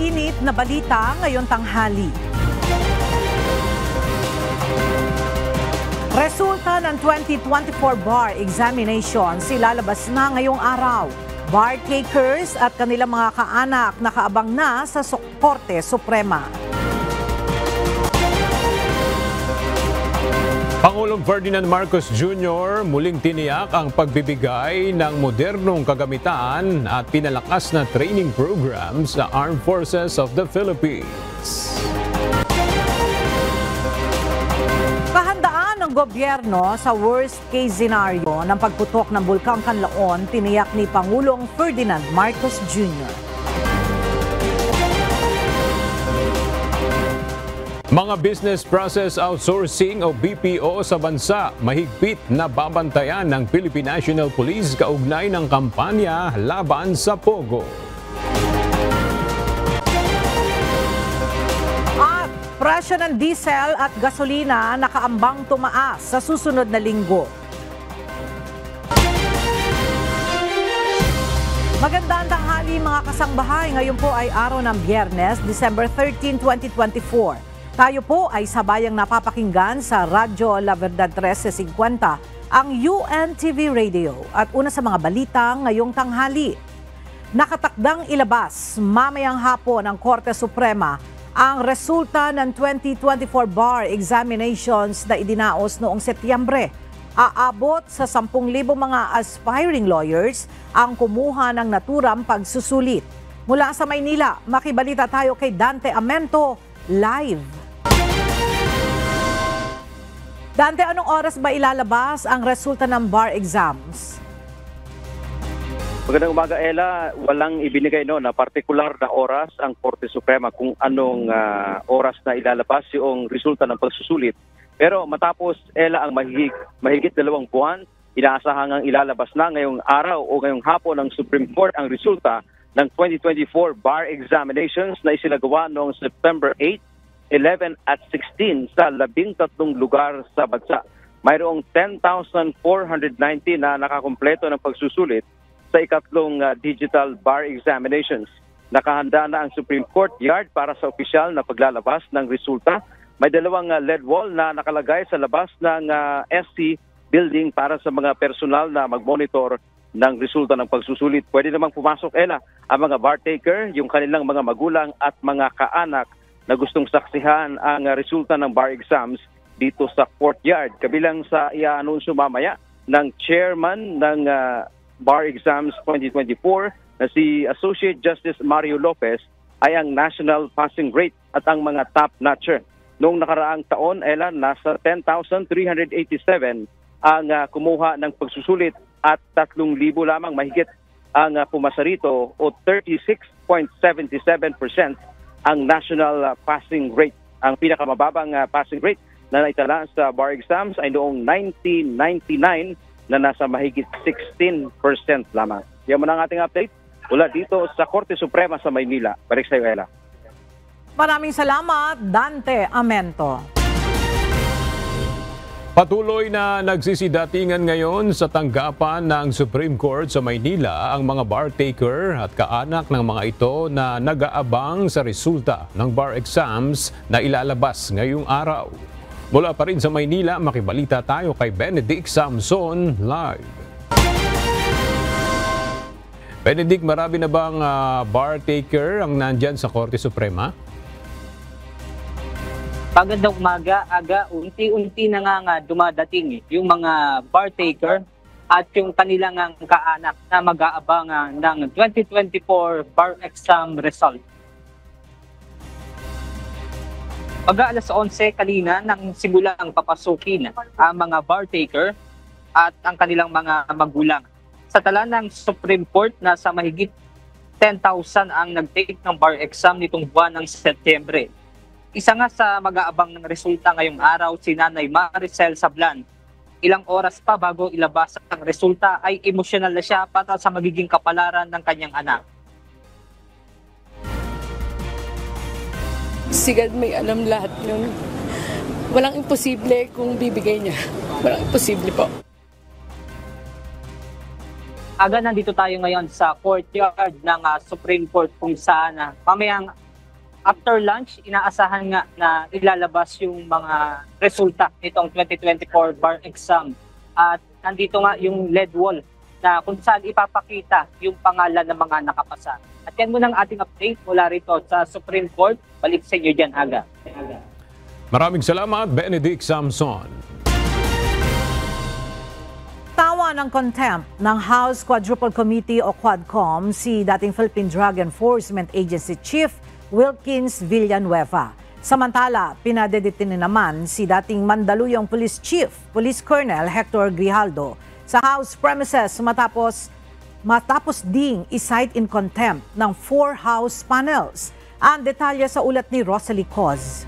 mainit na balita ngayong tanghali. Resulta ng 2024 bar examinations ilalabas na ngayong araw. Bar takers at kanilang mga kaanak nakaabang na sa Korte Suprema. Pangulong Ferdinand Marcos Jr. muling tiniyak ang pagbibigay ng modernong kagamitan at pinalakas na training programs sa Armed Forces of the Philippines. Kahandaan ng gobyerno sa worst-case scenario ng pagputok ng Bulkang Kanlaon, tiniyak ni Pangulong Ferdinand Marcos Jr. Mga business process outsourcing o BPO sa bansa, mahigpit na babantayan ng Philippine National Police kaugnay ng kampanya laban sa Pogo. At presyo ng diesel at gasolina nakaambang tumaas sa susunod na linggo. Magandang tanghali mga kasangbahay. Ngayon po ay araw ng Biyernes, December 13, 2024. Tayo po ay sabayang napapakinggan sa Radyo La Verdad 1350, ang UNTV Radio. At una sa mga balita ngayong tanghali. Nakatakdang ilabas mamayang hapon ng Korte Suprema ang resulta ng 2024 bar examinations na idinaos noong Setyembre. Aabot sa 10,000 mga aspiring lawyers ang kumuha ng naturang pagsusulit. Mula sa Maynila, makibalita tayo kay Dante Amento live. Dante, anong oras ba ilalabas ang resulta ng bar exams? Magandang umaga, Ella. Walang ibinigay na partikular na oras ang Korte Suprema kung anong oras na ilalabas yung resulta ng pagsusulit. Pero matapos, Ella, ang mahigit 2 buwan, inaasahang ilalabas na ngayong araw o ngayong hapon ng Supreme Court ang resulta ng 2024 bar examinations na isinagawa noong September 8, 11 at 16 sa 13 lugar sa bansa. Mayroong 10,490 na nakakumpleto ng pagsusulit sa ikatlong digital bar examinations. Nakahanda na ang Supreme Court Yard para sa opisyal na paglalabas ng resulta. May 2 LED wall na nakalagay sa labas ng SC building para sa mga personal na mag-monitor ng resulta ng pagsusulit. Pwede namang pumasok, Ella, ang mga bar taker, yung kanilang mga magulang at mga kaanak na gustong saksihan ang resulta ng bar exams dito sa courtyard. Kabilang sa i-anunsyo mamaya ng chairman ng bar exams 2024 na si Associate Justice Mario Lopez ay ang national passing rate at ang mga top notcher. Noong nakaraang taon, Ella, nasa 10,387 ang kumuha ng pagsusulit at 3,000 lamang mahigit ang pumasa rito o 36.77% ang national passing rate. Ang pinakamababang passing rate na naitala sa bar exams ay noong 1999 na nasa mahigit 16% lamang. Yan muna ang ating update mula dito sa Korte Suprema sa Maynila. Balik sa iyo, Ella. Maraming salamat, Dante Amento. Patuloy na nagsisidatingan ngayon sa tanggapan ng Supreme Court sa Maynila ang mga bar taker at kaanak ng mga ito na nag-aabang sa resulta ng bar exams na ilalabas ngayong araw. Mula pa rin sa Maynila, makibalita tayo kay Benedict Samson live. Benedict, marami na bang bar taker ang nandyan sa Korte Suprema? Magandang umaga, unti-unti na nga dumadating yung mga bar taker at yung kanilang kaanak na mag-aabang ng 2024 bar exam result. Alas 11 kanina nang simulang papasukin ang mga bar taker at ang kanilang mga magulang. Sa tala ng Supreme Court, nasa mahigit 10,000 ang nag-take ng bar exam nitong buwan ng Setyembre. Isa nga sa mag-aabang ng resulta ngayong araw si Nanay Maricel Sablan. Ilang oras pa bago ilabas ang resulta ay emosyonal na siya para sa magiging kapalaran ng kanyang anak. Si God may alam lahat nun. Walang imposible kung bibigay niya. Walang imposible po. Nandito tayo ngayon sa courtyard ng Supreme Court kung saan mamayang After lunch, inaasahan nga na ilalabas yung mga resulta nitong 2024 bar exam. At nandito nga yung lead wall na kung saan ipapakita yung pangalan ng mga nakapasa. At yan muna ang ating update mula rito sa Supreme Court. Balik sa inyo dyan, Aga. Maraming salamat, Benedict Samson. Tawa ng contempt ng House Quadruple Committee o Quadcom si dating Philippine Drug Enforcement Agency Chief Wilkins Villanueva. Samantala, pinadedetine naman si dating Mandaluyong Police Chief, Police Colonel Hector Grijaldo sa House premises matapos ding isight in contempt ng 4 House panels. Ang detalye sa ulat ni Rosalie Coz.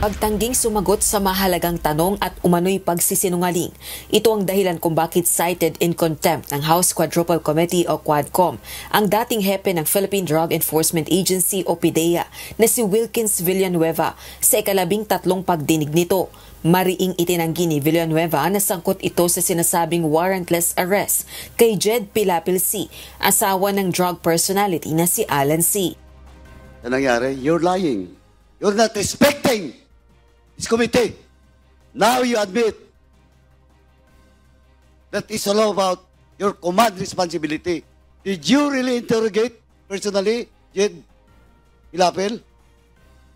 Pagtangging sumagot sa mahalagang tanong at umano'y pagsisinungaling. Ito ang dahilan kung bakit cited in contempt ng House Quadruple Committee o Quadcom ang dating hepe ng Philippine Drug Enforcement Agency o PDEA na si Wilkins Villanueva sa ika-13 pagdinig nito. Mariing itinanggi ni Villanueva na sangkot ito sa sinasabing warrantless arrest kay Jed Pilapil C., asawa ng drug personality na si Alan C. Yan nangyari, you're lying. You're not respecting this committee. Now you admit that it's all about your command responsibility. Did you really interrogate personally, Jed Pilapil?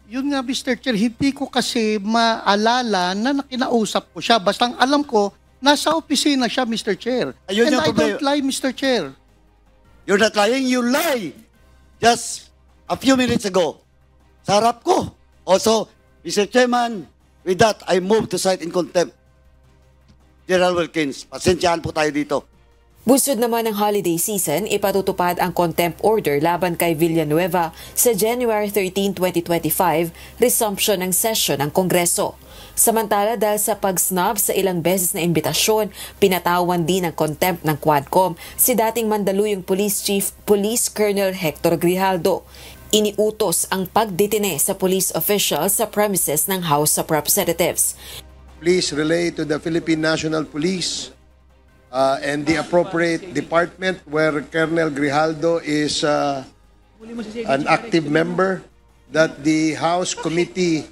Yun nga, Mr. Chair, hindi ko kasi maalala na nakinausap ko siya. Basta ang alam ko, nasa opisina siya, Mr. Chair. Ayun And yung I problema. don't lie, Mr. Chair. You're not lying, you lie. Just a few minutes ago, sa harap ko. Also, Mr. Chairman, with that, I move to cite in contempt General Wilkins. Pasensyahan po tayo dito. Busod naman ng holiday season, ipatutupad ang contempt order laban kay Villanueva sa January 13, 2025, resumption ng session ng Kongreso. Samantala dahil sa pag-snub sa ilang beses na imbitasyon, pinatawan din ng contempt ng Quadcom si dating Mandaluyong Police Chief Police Colonel Hector Grijaldo. Iniutos ang pagdetine sa police officials sa premises ng House of Representatives. Please relay to the Philippine National Police and the appropriate department where Colonel Grijaldo is an active member that the House Committee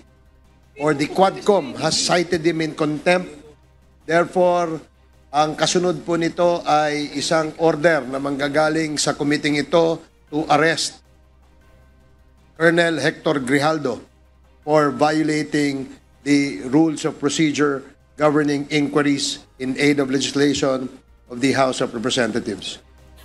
or the Quadcom has cited him in contempt. Therefore, ang kasunod po nito ay isang order na manggagaling sa committee ito to arrest Colonel Hector Grijaldo for violating the rules of procedure governing inquiries in aid of legislation of the House of Representatives.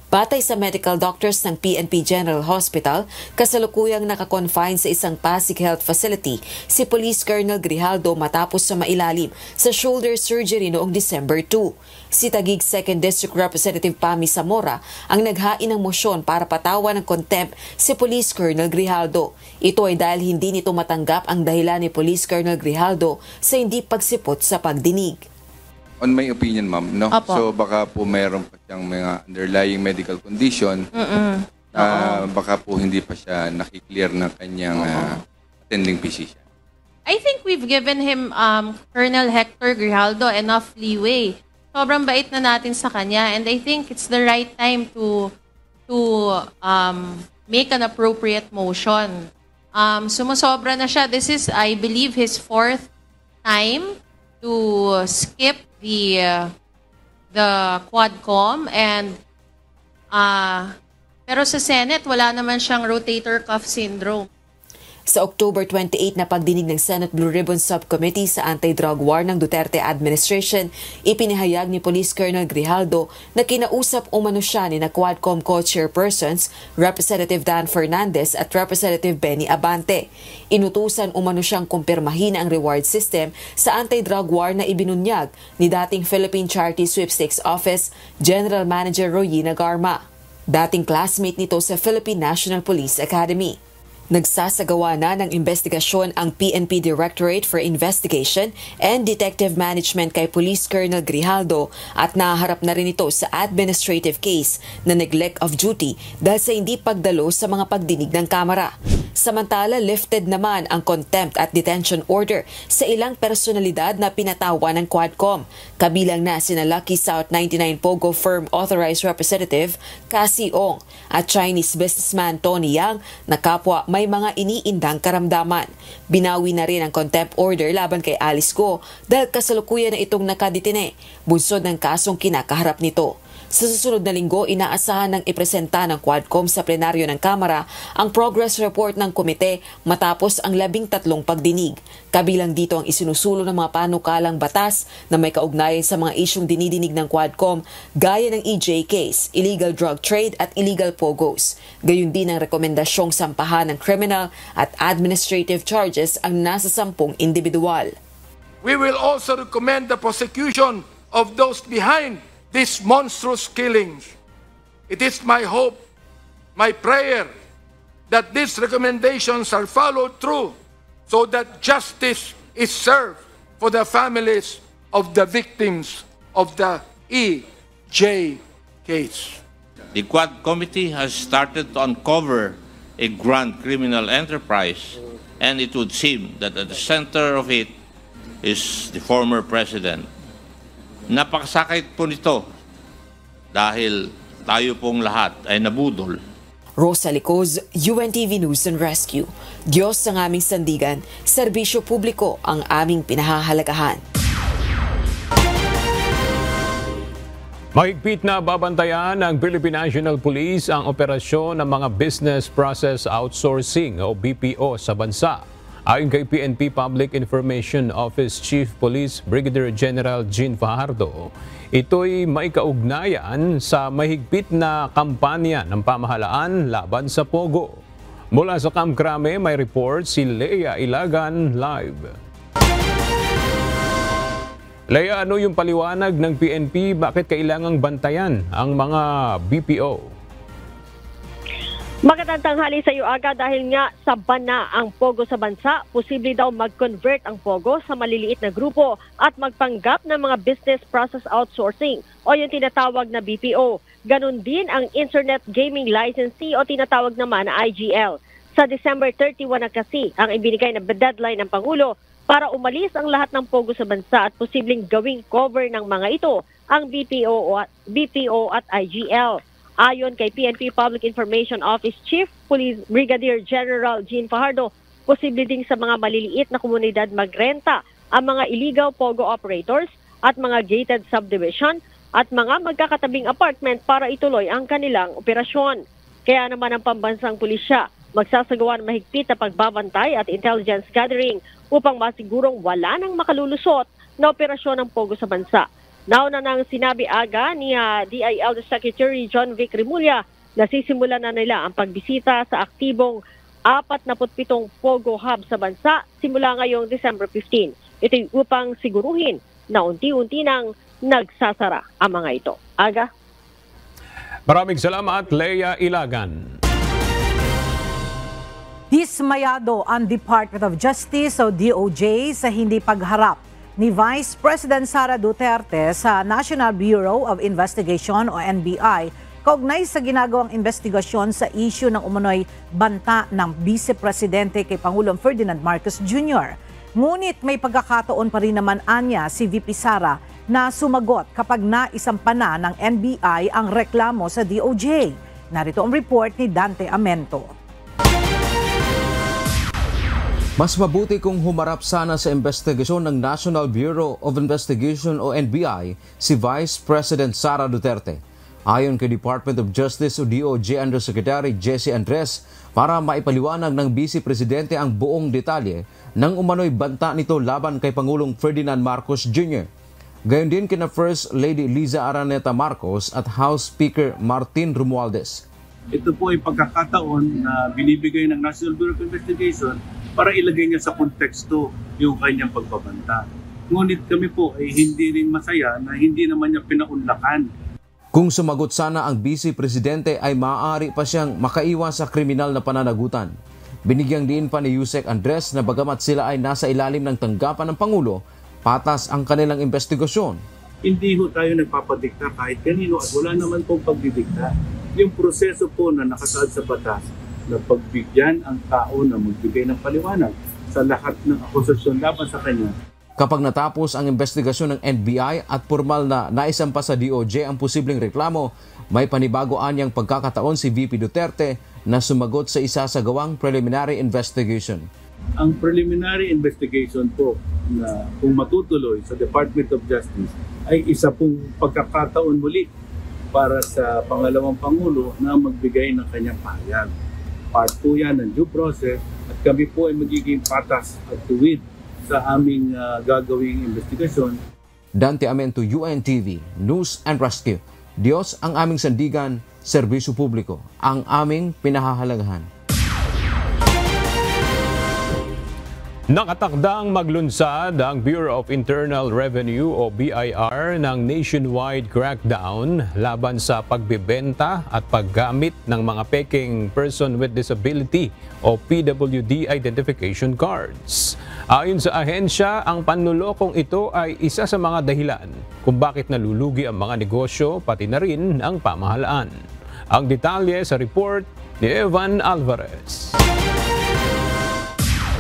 Batay sa medical doctors ng PNP General Hospital, kasalukuyang nakakonfine sa isang Pasig Health Facility si Police Colonel Grijaldo matapos sa mailalim sa shoulder surgery noong December 2. Si Taguig 2nd District Representative Pami Zamora ang naghain ng motion para patawan ng contempt si Police Colonel Grijaldo. Ito ay dahil hindi nito matanggap ang dahilan ni Police Colonel Grijaldo sa hindi pagsipot sa pagdinig. On my opinion, ma'am, no? Opo. So baka po mayroon pa siyang mga underlying medical condition. Baka po hindi pa siya nakiklear ng kanyang attending physician. I think we've given him, Colonel Hector Grijaldo, enough leeway. Sobrang bait na natin sa kanya, and I think it's the right time to make an appropriate motion. Sumusobra na siya. This is, I believe, his 4th time to skip the Quadcom, and pero sa Senate wala naman siyang rotator cuff syndrome. Sa October 28 na pagdinig ng Senate Blue Ribbon Subcommittee sa anti-drug war ng Duterte administration, ipinahayag ni Police Colonel Grijaldo na kinausap umano siya ni na Quadcom co-chairpersons Representative Dan Fernandez at Representative Benny Abante. Inutusan umano siyang kumpirmahin ang reward system sa anti-drug war na ibinunyag ni dating Philippine Charity Sweepstakes Office General Manager Royina Garma, dating classmate nito sa Philippine National Police Academy. Nagsasagawa na ng investigasyon ang PNP Directorate for Investigation and Detective Management kay Police Colonel Grijaldo at naharap na rin ito sa administrative case na neglect of duty dahil sa hindi pagdalo sa mga pagdinig ng Kamara. Samantala, lifted naman ang contempt at detention order sa ilang personalidad na pinatawan ng Quadcom. Kabilang na sina Lucky South 99 Pogo Firm Authorized Representative Cassie Ong at Chinese businessman Tony Yang na kapwa may mga iniindang karamdaman. Binawi na rin ang contempt order laban kay Alice Go dahil kasalukuyan na itong nakadetine, bunsod ng kasong kinakaharap nito. Sa susunod na linggo, inaasahan ng ipresenta ng Quadcom sa plenaryo ng Kamara ang progress report ng komite matapos ang 13 pagdinig. Kabilang dito ang isinusulong ng mga panukalang batas na may kaugnayan sa mga isyong dinidinig ng Quadcom gaya ng EJ case, illegal drug trade at illegal pogos. Gayun din ang rekomendasyong sampahan ng criminal at administrative charges ang nasa 10 individual. We will also recommend the prosecution of those behind these monstrous killings. It is my hope, my prayer, that these recommendations are followed through so that justice is served for the families of the victims of the EJ case. The Quad Committee has started to uncover a grand criminal enterprise, and it would seem that at the center of it is the former president. Napakasakit po nito dahil tayo pong lahat ay nabudol. Rosa Licoz, UNTV News and Rescue. Diyos ang aming sandigan, serbisyo publiko ang aming pinahahalagahan. Mahigpit na babantayan ng Philippine National Police ang operasyon ng mga Business Process Outsourcing o BPO sa bansa. Ayon kay PNP Public Information Office Chief Police Brigadier General Jean Fajardo, ito'y may kaugnayan sa mahigpit na kampanya ng pamahalaan laban sa Pogo. Mula sa Camp Crame, may report si Leia Ilagan live. Leia, ano yung paliwanag ng PNP? Bakit kailangang bantayan ang mga BPO? Magandang tanghali sa iyo, Aga, dahil nga saban na ang Pogo sa bansa, posible daw mag-convert ang Pogo sa maliliit na grupo at magpanggap ng mga business process outsourcing o yung tinatawag na BPO. Ganon din ang Internet Gaming Licensee o tinatawag naman na IGL. Sa December 31 na kasi ang ibinigay na deadline ng Pangulo para umalis ang lahat ng Pogo sa bansa at posibleng gawing cover ng mga ito ang BPO at IGL. Ayon kay PNP Public Information Office Chief Police Brigadier General Jean Fajardo, posible ding sa mga maliliit na komunidad magrenta ang mga illegal Pogo operators at mga gated subdivision at mga magkakatabing apartment para ituloy ang kanilang operasyon. Kaya naman ang pambansang pulisya magsasagawa ng mahigpit na pagbabantay at intelligence gathering upang masigurong wala nang makalulusot na operasyon ng Pogo sa bansa. Nauna nang sinabi Aga ni DIL Secretary John Vic Rimulya na sisimulan na nila ang pagbisita sa aktibong 47 Pogo Hub sa bansa simula ngayong December 15. Ito'y upang siguruhin na unti-unti nang nagsasara ang mga ito. Aga? Maraming salamat, Leia Ilagan. Dismayado ang Department of Justice o DOJ sa hindi pagharap ni Vice President Sara Duterte sa National Bureau of Investigation o NBI kaugnay sa ginagawang investigasyon sa issue ng umano'y banta ng Vice Presidente kay Pangulong Ferdinand Marcos Jr. Ngunit may pagkakataon pa rin naman anya si VP Sara na sumagot kapag naisampa na ng NBI ang reklamo sa DOJ. Narito ang report ni Dante Amento. Mas mabuti kung humarap sana sa investigasyon ng National Bureau of Investigation o NBI si Vice President Sara Duterte. Ayon kay Department of Justice o DOJ Undersecretary Jesse Andres, para maipaliwanag ng Vice Presidente ang buong detalye ng umano'y banta nito laban kay Pangulong Ferdinand Marcos Jr. Gayon din kina First Lady Liza Araneta Marcos at House Speaker Martin Romualdez. Ito po ay pagkakataon na binibigay ng National Bureau of Investigation para ilagay niya sa konteksto yung kanyang pagbabanta. Ngunit kami po ay hindi rin masaya na hindi naman niya pinaunlakan. Kung sumagot sana ang Vice Presidente ay maaari pa siyang makaiwas sa kriminal na pananagutan. Binigyang diin pa ni Yusek Andres na bagamat sila ay nasa ilalim ng tanggapan ng Pangulo, patas ang kanilang investigasyon. Hindi ho tayo nagpapadikta kahit kanino at wala naman pong pagdidikta. Yung proseso po na nakasaad sa batas, na pagbigyan ang tao na magbigay ng paliwanag sa lahat ng akusasyon laban sa kanya. Kapag natapos ang investigasyon ng NBI at formal na naisampa sa DOJ ang posibleng reklamo, may panibagoan niyang pagkakataon si VP Duterte na sumagot sa isasagawang preliminary investigation. Ang preliminary investigation po na kung matutuloy sa Department of Justice ay isa pong pagkakataon muli para sa pangalawang Pangulo na magbigay ng kanyang pahayag. Part 2 yan ng due process at kami po ay magiging patas at tuwid sa aming gagawing investigasyon. Dante Amento, UNTV, News and Rescue. Diyos ang aming sandigan, serbisyo publiko, ang aming pinahahalagahan. Nakatakdang maglunsad ang Bureau of Internal Revenue o BIR ng nationwide crackdown laban sa pagbebenta at paggamit ng mga peking Person with Disability o PWD identification cards. Ayon sa ahensya, ang panlulokong ito ay isa sa mga dahilan kung bakit nalulugi ang mga negosyo pati na rin ang pamahalaan. Ang detalye sa report ni Evan Alvarez.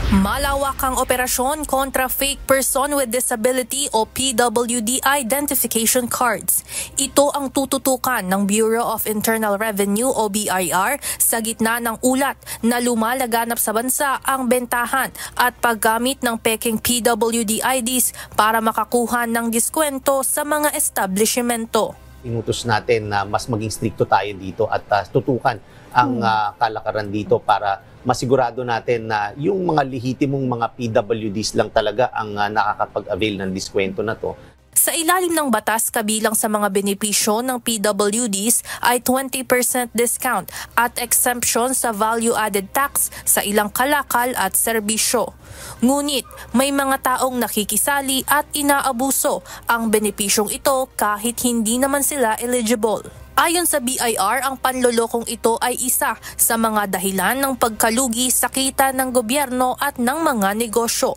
Malawakang operasyon kontra fake person with disability o PWD identification cards. Ito ang tututukan ng Bureau of Internal Revenue o BIR sa gitna ng ulat na lumalaganap sa bansa ang bentahan at paggamit ng peking PWD IDs para makakuha ng diskwento sa mga establishmento. Inutos natin na mas maging stricto tayo dito at tutukan ang kalakaran dito para masigurado natin na yung mga lehitimong mga PWDs lang talaga ang nakakapag-avail ng diskwento na to. Sa ilalim ng batas, kabilang sa mga benepisyo ng PWDs ay 20% discount at exemption sa value-added tax sa ilang kalakal at serbisyo. Ngunit may mga taong nakikisali at inaabuso ang benepisyong ito kahit hindi naman sila eligible. Ayon sa BIR, ang panlolokong ito ay isa sa mga dahilan ng pagkalugi sa kita ng gobyerno at ng mga negosyo.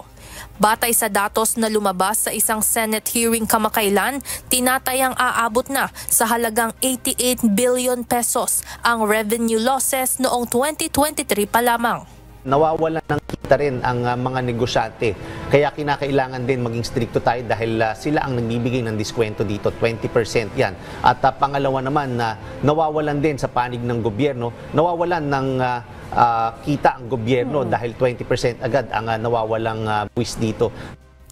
Batay sa datos na lumabas sa isang Senate hearing kamakailan, tinatayang aabot na sa halagang 88 billion pesos ang revenue losses noong 2023 pa lamang. Nawawalan ng kita rin ang mga negosyante. Kaya kinakailangan din maging stricto tayo dahil sila ang nagbibigay ng diskwento dito, 20% yan. At pangalawa naman na nawawalan din sa panig ng gobyerno, nawawalan ng kita ang gobyerno dahil 20% agad ang nawawalang buwis dito.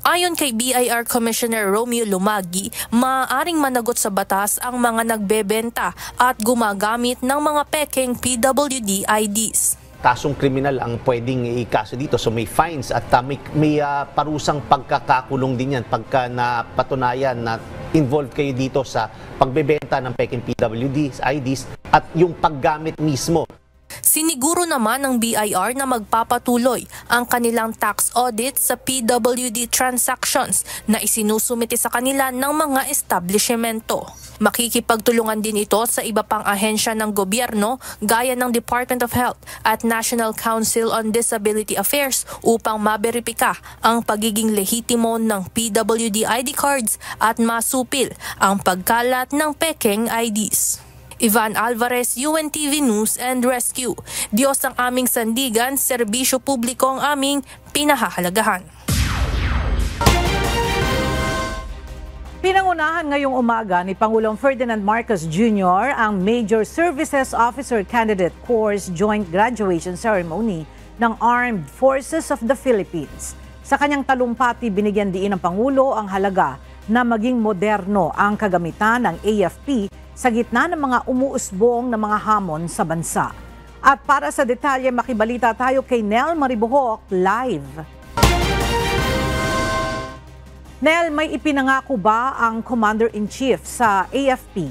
Ayon kay BIR Commissioner Romeo Lumagi, maaaring managot sa batas ang mga nagbebenta at gumagamit ng mga peking PWD IDs. Kasong kriminal ang pwedeng ikaso dito. So may fines at may parusang pagkakakulong din yan pagka napatunayan na involved kayo dito sa pagbebenta ng peking PWD IDs at yung paggamit mismo. Siniguro naman ng BIR na magpapatuloy ang kanilang tax audit sa PWD transactions na isinusumite sa kanila ng mga establishmento. Makikipagtulungan din ito sa iba pang ahensya ng gobyerno gaya ng Department of Health at National Council on Disability Affairs upang maberipika ang pagiging lehitimo ng PWD ID cards at masupil ang pagkalat ng peking IDs. Ivan Alvarez, UNTV News and Rescue. Diyos ang aming sandigan, serbisyo publiko ang aming pinahahalagahan. Pinangunahan ngayong umaga ni Pangulong Ferdinand Marcos Jr. ang Major Services Officer Candidate Course Joint Graduation Ceremony ng Armed Forces of the Philippines. Sa kanyang talumpati, binigyan diin ng Pangulo ang halaga na maging moderno ang kagamitan ng AFP sa gitna ng mga umuusbong na mga hamon sa bansa. At para sa detalye, makibalita tayo kay Nel Maribohok live. Nel, may ipinangako ba ang Commander-in-Chief sa AFP?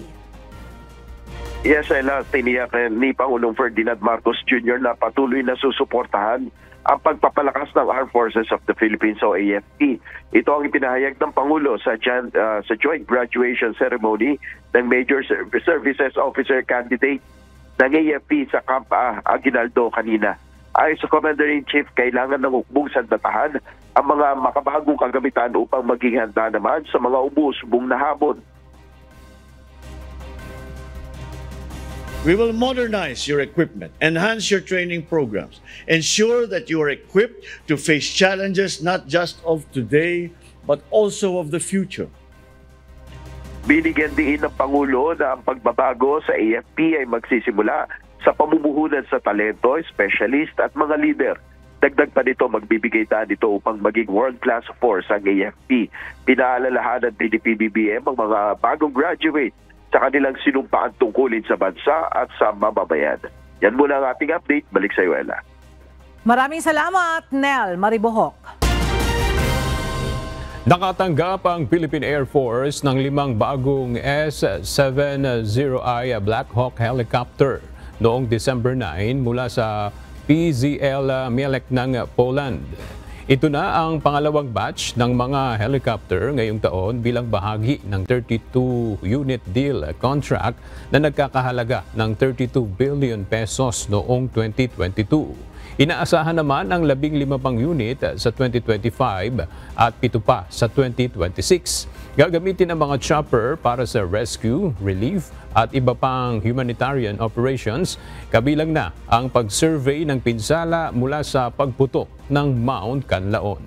Yes, Ella, tiniyak ni Pangulong Ferdinand Marcos Jr. na patuloy na susuportahan ang pagpapalakas ng Armed Forces of the Philippines o AFP. Ito ang ipinahayag ng Pangulo sa joint graduation ceremony ng Major Services Officer Candidate ng AFP sa Camp Aguinaldo kanina. Ayon sa Commander-in-Chief, kailangan ng hukbong sandatahan ang mga makabagong kagamitan upang maging handa naman sa mga umuusbong na hamon. We will modernize your equipment, enhance your training programs, ensure that you are equipped to face challenges not just of today, but also of the future. Binigyan din ng Pangulo na ang pagbabago sa AFP ay magsisimula sa pamumuhunan sa talento, specialist at mga leader. Dagdag pa nito, magbibigay daan ito upang maging world-class force ang AFP. Pinaalalahanan din ni PBBM ang mga bagong graduate sa kanilang sinumpaan tungkulin sa bansa at sa mamamayan. Yan muna ang ating update. Balik sa iyo, Ella. Maraming salamat, Nel Maribohok. Nakatanggap ang Philippine Air Force ng 5 bagong S-70I Black Hawk helicopter noong December 9 mula sa PZL Mielec ng Poland. Ito na ang pangalawang batch ng mga helicopter ngayong taon bilang bahagi ng 32-unit deal contract na nagkakahalaga ng 32 billion pesos noong 2022. Inaasahan naman ang 15 pang unit sa 2025 at 7 pa sa 2026. Gagamitin ang mga chopper para sa rescue, relief at iba pang humanitarian operations, kabilang na ang pag-survey ng pinsala mula sa pagputok ng Mount Canlaon.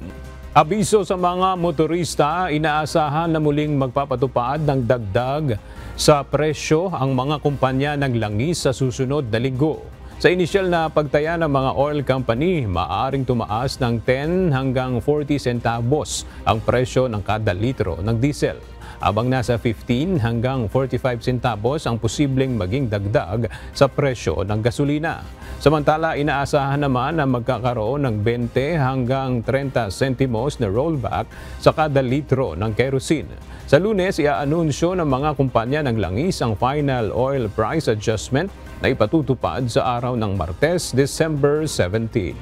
Abiso sa mga motorista, inaasahan na muling magpapatupad ng dagdag sa presyo ang mga kumpanya ng langis sa susunod na linggo. Sa inisyal na pagtaya ng mga oil company, maaaring tumaas ng 10 hanggang 40 centavos ang presyo ng kada litro ng diesel, habang nasa 15 hanggang 45 centavos ang posibleng maging dagdag sa presyo ng gasolina. Samantala, inaasahan naman na magkakaroon ng 20 hanggang 30 centimos na rollback sa kada litro ng kerosene. Sa Lunes, iaanunsyo ng mga kumpanya ng langis ang final oil price adjustment na ipatutupad sa araw ng Martes, December 17.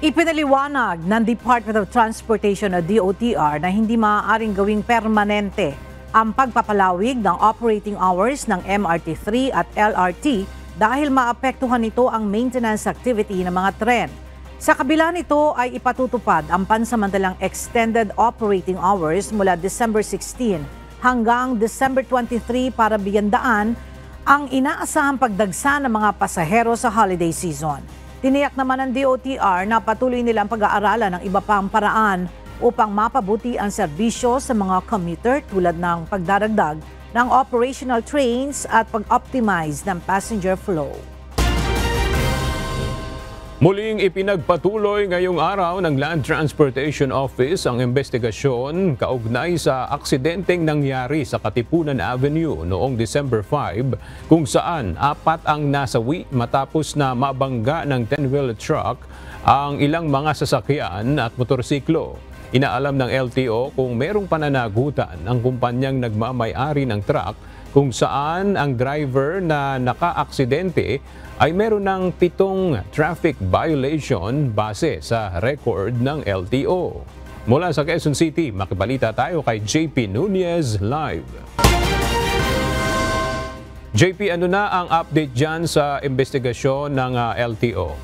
Ipinaliwanag ng Department of Transportation o DOTR na hindi maaaring gawing permanente ang pagpapalawig ng operating hours ng MRT3 at LRT dahil maapektuhan nito ang maintenance activity ng mga tren. Sa kabila nito ay ipatutupad ang pansamantalang extended operating hours mula December 16 hanggang December 23 para bigyan daan ang inaasahang pagdagsa ng mga pasahero sa holiday season. Tiniyak naman ng DOTR na patuloy nilang pag-aaralan ng iba pang paraan upang mapabuti ang serbisyo sa mga commuter tulad ng pagdaragdag ng operational trains at pag-optimize ng passenger flow. Muling ipinagpatuloy ngayong araw ng Land Transportation Office ang investigasyon kaugnay sa aksidenteng nangyari sa Katipunan Avenue noong December 5 kung saan 4 ang nasawi matapos na mabangga ng 10-wheel truck ang ilang mga sasakyan at motorsiklo. Inaalam ng LTO kung merong pananagutan ang kumpanyang nagmamay-ari ng truck kung saan ang driver na naka-aksidente ay meron ng 7 traffic violation base sa record ng LTO. Mula sa Quezon City, makibalita tayo kay JP Nunez live. JP, ano na ang update dyan sa investigasyon ng LTO?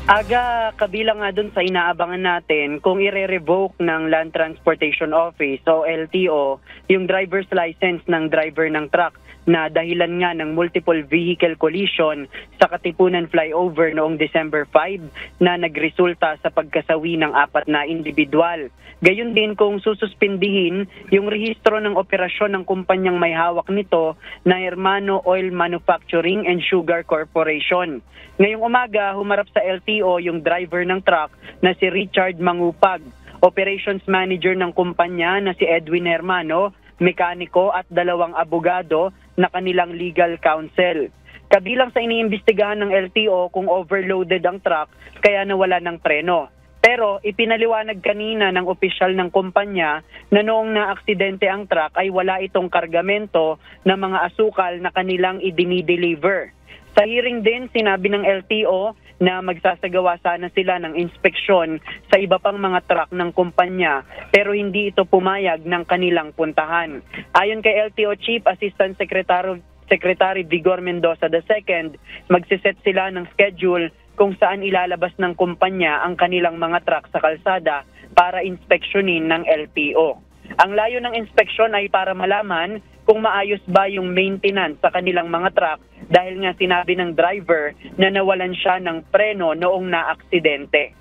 Aga, kabilang nga dun sa inaabangan natin kung i-revoke ng Land Transportation Office o LTO yung driver's license ng driver ng truck na dahilan nga ng multiple vehicle collision sa Katipunan flyover noong December 5 na nagresulta sa pagkasawi ng 4 na individual. Gayon din kung sususpindihin yung rehistro ng operasyon ng kumpanyang may hawak nito na Hermano Oil Manufacturing and Sugar Corporation. Ngayong umaga, humarap sa LTO yung driver ng truck na si Richard Mangupag, operations manager ng kumpanya na si Edwin Hermano, mekaniko at 2 abogado na kanilang legal counsel. Kabilang sa iniimbestigahan ng LTO kung overloaded ang truck kaya nawala ng preno. Pero ipinaliwanag kanina ng opisyal ng kumpanya na noong na-aksidente ang truck ay wala itong kargamento ng mga asukal na kanilang idinideliver. Sa hearing din, sinabi ng LTO na magsasagawa sana sila ng inspeksyon sa iba pang mga truck ng kumpanya pero hindi ito pumayag ng kanilang puntahan. Ayon kay LTO Chief Assistant Secretary Vigor Mendoza II, magsiset sila ng schedule kung saan ilalabas ng kumpanya ang kanilang mga truck sa kalsada para inspeksyonin ng LTO. Ang layo ng inspeksyon ay para malaman kung maayos ba yung maintenance sa kanilang mga truck dahil nga sinabi ng driver na nawalan siya ng preno noong naaksidente.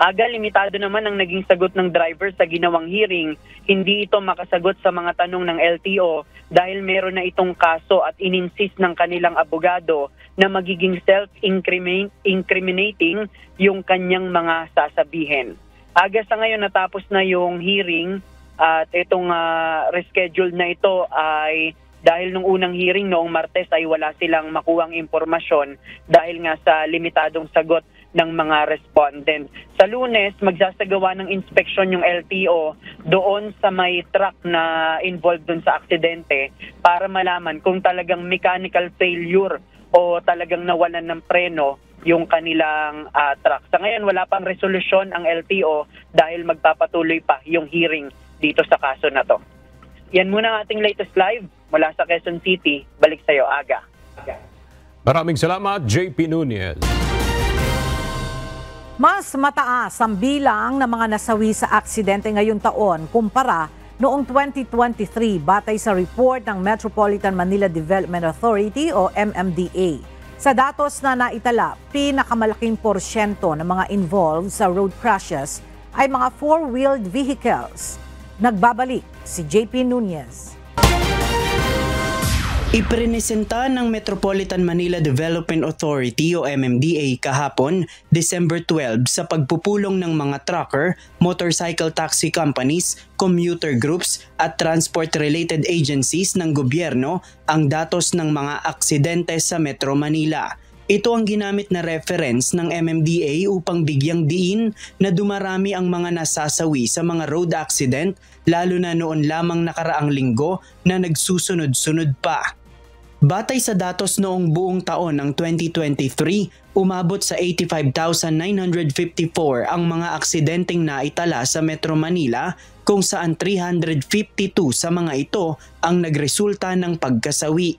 Aga, limitado naman ang naging sagot ng driver sa ginawang hearing. Hindi ito makasagot sa mga tanong ng LTO dahil meron na itong kaso at ininsist ng kanilang abogado na magiging self-incriminating yung kanyang mga sasabihin. Aga, sa ngayon natapos na yung hearing at itong rescheduled na ito ay dahil nung unang hearing noong Martes ay wala silang makuhang impormasyon dahil nga sa limitadong sagot ng mga respondent. Sa Lunes, magsasagawa ng inspeksyon yung LTO doon sa may truck na involved doon sa aksidente para malaman kung talagang mechanical failure o talagang nawalan ng preno yung kanilang truck. Sa ngayon, wala pang resolusyon ang LTO dahil magpapatuloy pa yung hearing dito sa kaso na to. Yan muna ang ating latest live mula sa Quezon City. Balik sa'yo, Aga. Maraming salamat, JP Nunez. Mas mataas ang bilang ng mga nasawi sa aksidente ngayong taon kumpara noong 2023 batay sa report ng Metropolitan Manila Development Authority o MMDA. Sa datos na naitala, pinakamalaking porsyento ng mga involved sa road crashes ay mga four-wheeled vehicles. Nagbabalik si JP Nunez. Ipresenta ng Metropolitan Manila Development Authority o MMDA kahapon, December 12 sa pagpupulong ng mga trucker, motorcycle taxi companies, commuter groups at transport-related agencies ng gobyerno ang datos ng mga aksidente sa Metro Manila. Ito ang ginamit na reference ng MMDA upang bigyang diin na dumarami ang mga nasasawi sa mga road accident lalo na noon lamang nakaraang linggo na nagsusunod-sunod pa. Batay sa datos noong buong taon ng 2023, umabot sa 85,954 ang mga aksidenteng naitala sa Metro Manila kung saan 352 sa mga ito ang nagresulta ng pagkasawi.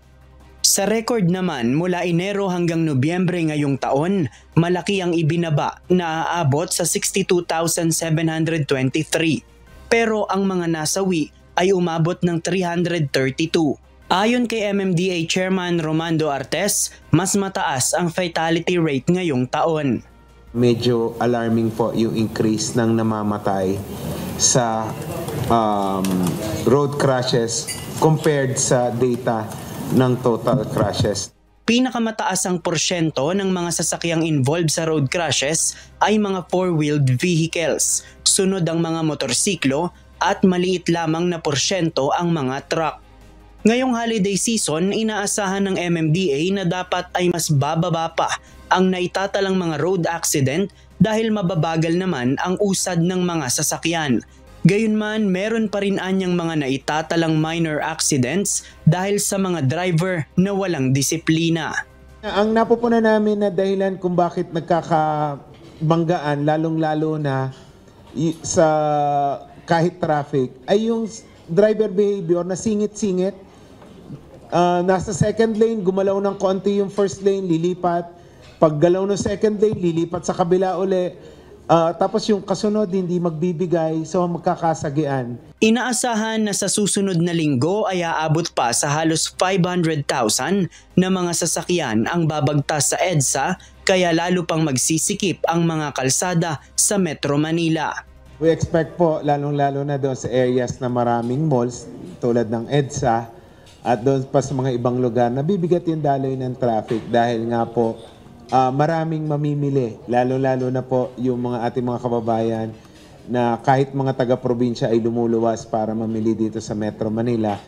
Sa record naman mula Enero hanggang Nobyembre ngayong taon, malaki ang ibinaba na aabot sa 62,723. Pero ang mga nasawi ay umabot ng 332. Ayon kay MMDA Chairman Romando Artes, mas mataas ang fatality rate ngayong taon. Medyo alarming po yung increase ng namamatay sa road crashes compared sa data ng total crashes. Pinakamataas ang porsyento ng mga sasakyang involved sa road crashes ay mga four-wheeled vehicles. Sunod ang mga motorsiklo at maliit lamang na porsyento ang mga truck. Ngayong holiday season, inaasahan ng MMDA na dapat ay mas bababa pa ang naitatalang mga road accident dahil mababagal naman ang usad ng mga sasakyan. Gayunman, meron pa rin anyang mga naitatalang minor accidents dahil sa mga driver na walang disiplina. Ang napupunan namin na dahilan kung bakit nagkakabanggaan, lalong-lalo na sa kahit traffic, ay yung driver behavior na singit-singit. Nasa second lane, gumalaw ng konti yung first lane, lilipat. Pag galaw ng second lane, lilipat sa kabila uli. Tapos yung kasunod, hindi magbibigay, so magkakasagian. Inaasahan na sa susunod na linggo ay aabot pa sa halos 500,000 na mga sasakyan ang babagtas sa EDSA, kaya lalo pang magsisikip ang mga kalsada sa Metro Manila. We expect po, lalong-lalo na doon sa areas na maraming malls, tulad ng EDSA, at doon pa sa mga ibang lugar, nabibigat yung daloy ng traffic dahil nga po maraming mamimili, lalo-lalo na po yung mga ating mga kababayan na kahit mga taga-probinsya ay lumuluwas para mamili dito sa Metro Manila.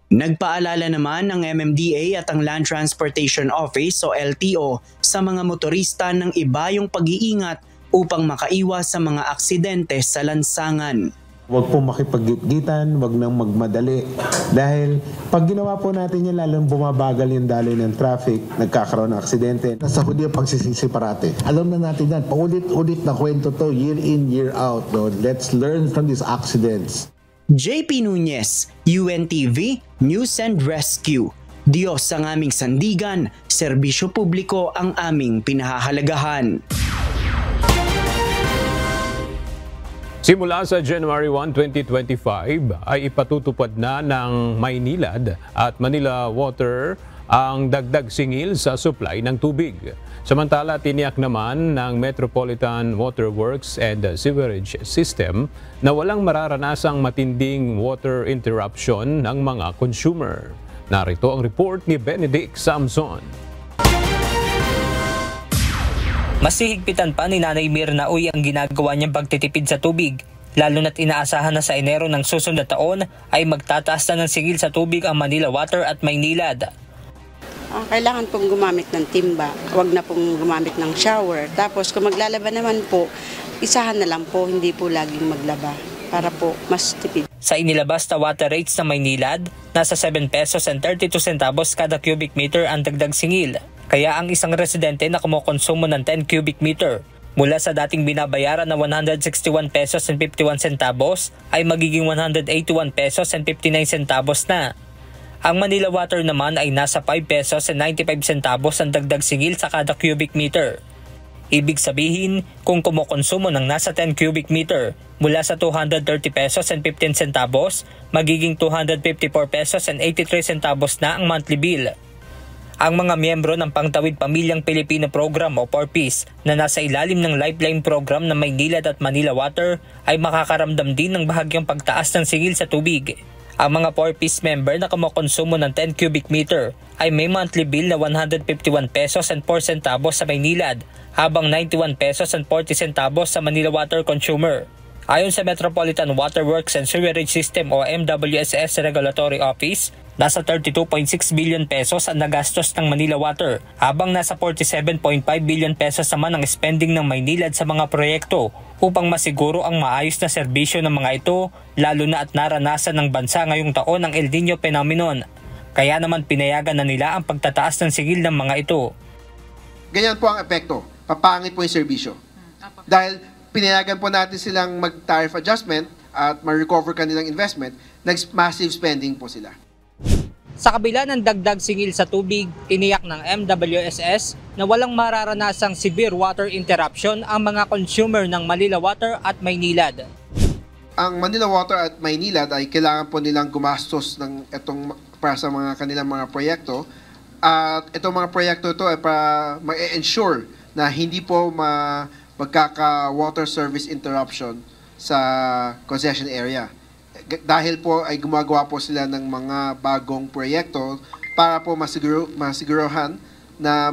Nagpaalala naman ng MMDA at ang Land Transportation Office o LTO sa mga motorista ng iba yung pag-iingat upang makaiwas sa mga aksidente sa lansangan. Huwag po makipag-gitgitan, huwag nang magmadali. Dahil pag ginawa po natin yan, lalong bumabagal yung daloy ng traffic, nagkakaroon ng aksidente. Nasa huli ang pagsisisi parate. Alam na natin yan, paulit-ulit na kwento to, year in, year out. No? Let's learn from these accidents. JP Nunez, UNTV, News and Rescue. Diyos ang aming sandigan, serbisyo publiko ang aming pinahahalagahan. Simula sa January 1, 2025 ay ipatutupad na ng Maynilad at Manila Water ang dagdag singil sa supply ng tubig. Samantala, tiniyak naman ng Metropolitan Water Works and Sewerage System na walang mararanasang matinding water interruption ng mga consumer. Narito ang report ni Benedict Samson. Mas hihigpitan pa ni Nanay Mirna Uy ang ginagawa niyang pagtitipid sa tubig, lalo na't inaasahan na sa Enero ng susunod na taon ay magtataas na ng sigil sa tubig ang Manila Water at Maynilad. Kailangan pong gumamit ng timba, huwag na pong gumamit ng shower. Tapos kung maglalaba naman po, isahan na lang po, hindi po laging maglaba para po mas tipid. Sa inilabas na water rates ng Maynilad, nasa 7 pesos and 32 centavos kada cubic meter ang dagdag singil. Kaya ang isang residente na kumukonsumo ng 10 cubic meter mula sa dating binabayaran na 161 pesos and 51 centavos ay magiging 181 pesos and 59 centavos na. Ang Manila Water naman ay nasa 5 pesos and 95 centavos ang dagdag singil sa kada cubic meter. Ibig sabihin, kung kumukonsumo ng nasa 10 cubic meter mula sa 230 pesos and 15 centavos, magiging 254 pesos and 83 centavos na ang monthly bill. Ang mga miyembro ng Pangtawid Pamilyang Pilipino Program o PORPIS na nasa ilalim ng Lifeline Program ng Maynilad at Manila Water ay makakaramdam din ng bahagyang pagtaas ng singil sa tubig. Ang mga PORPIS member na kumukonsumo ng 10 cubic meter ay may monthly bill na 151 pesos and 4 centavos sa Maynilad, habang 91 pesos and 40 centavos sa Manila Water consumer. Ayon sa Metropolitan Water Works and Sewerage System o MWSS Regulatory Office, nasa 32.6 billion pesos ang nagastos ng Manila Water, habang nasa 47.5 billion pesos naman ang spending ng Maynilad sa mga proyekto upang masiguro ang maayos na serbisyo ng mga ito, lalo na at naranasan ng bansa ngayong taon ang El Niño phenomenon. Kaya naman pinayagan na nila ang pagtataas ng sigil ng mga ito. Ganyan po ang epekto. Papangit po yung serbisyo. Dahil pinayagan po natin silang mag-tariff adjustment at ma-recover kanilang investment, massive spending po sila. Sa kabila ng dagdag singil sa tubig, tiniyak ng MWSS na walang mararanasang severe water interruption ang mga consumer ng Manila Water at Maynilad. Ang Manila Water at Maynilad ay kailangan po nilang gumastos ng para sa mga kanilang mga proyekto. At itong mga proyekto ito ay para ma-ensure na hindi po magkaka-water service interruption sa concession area. Dahil po ay gumagawa po sila ng mga bagong proyekto para po masiguruhan na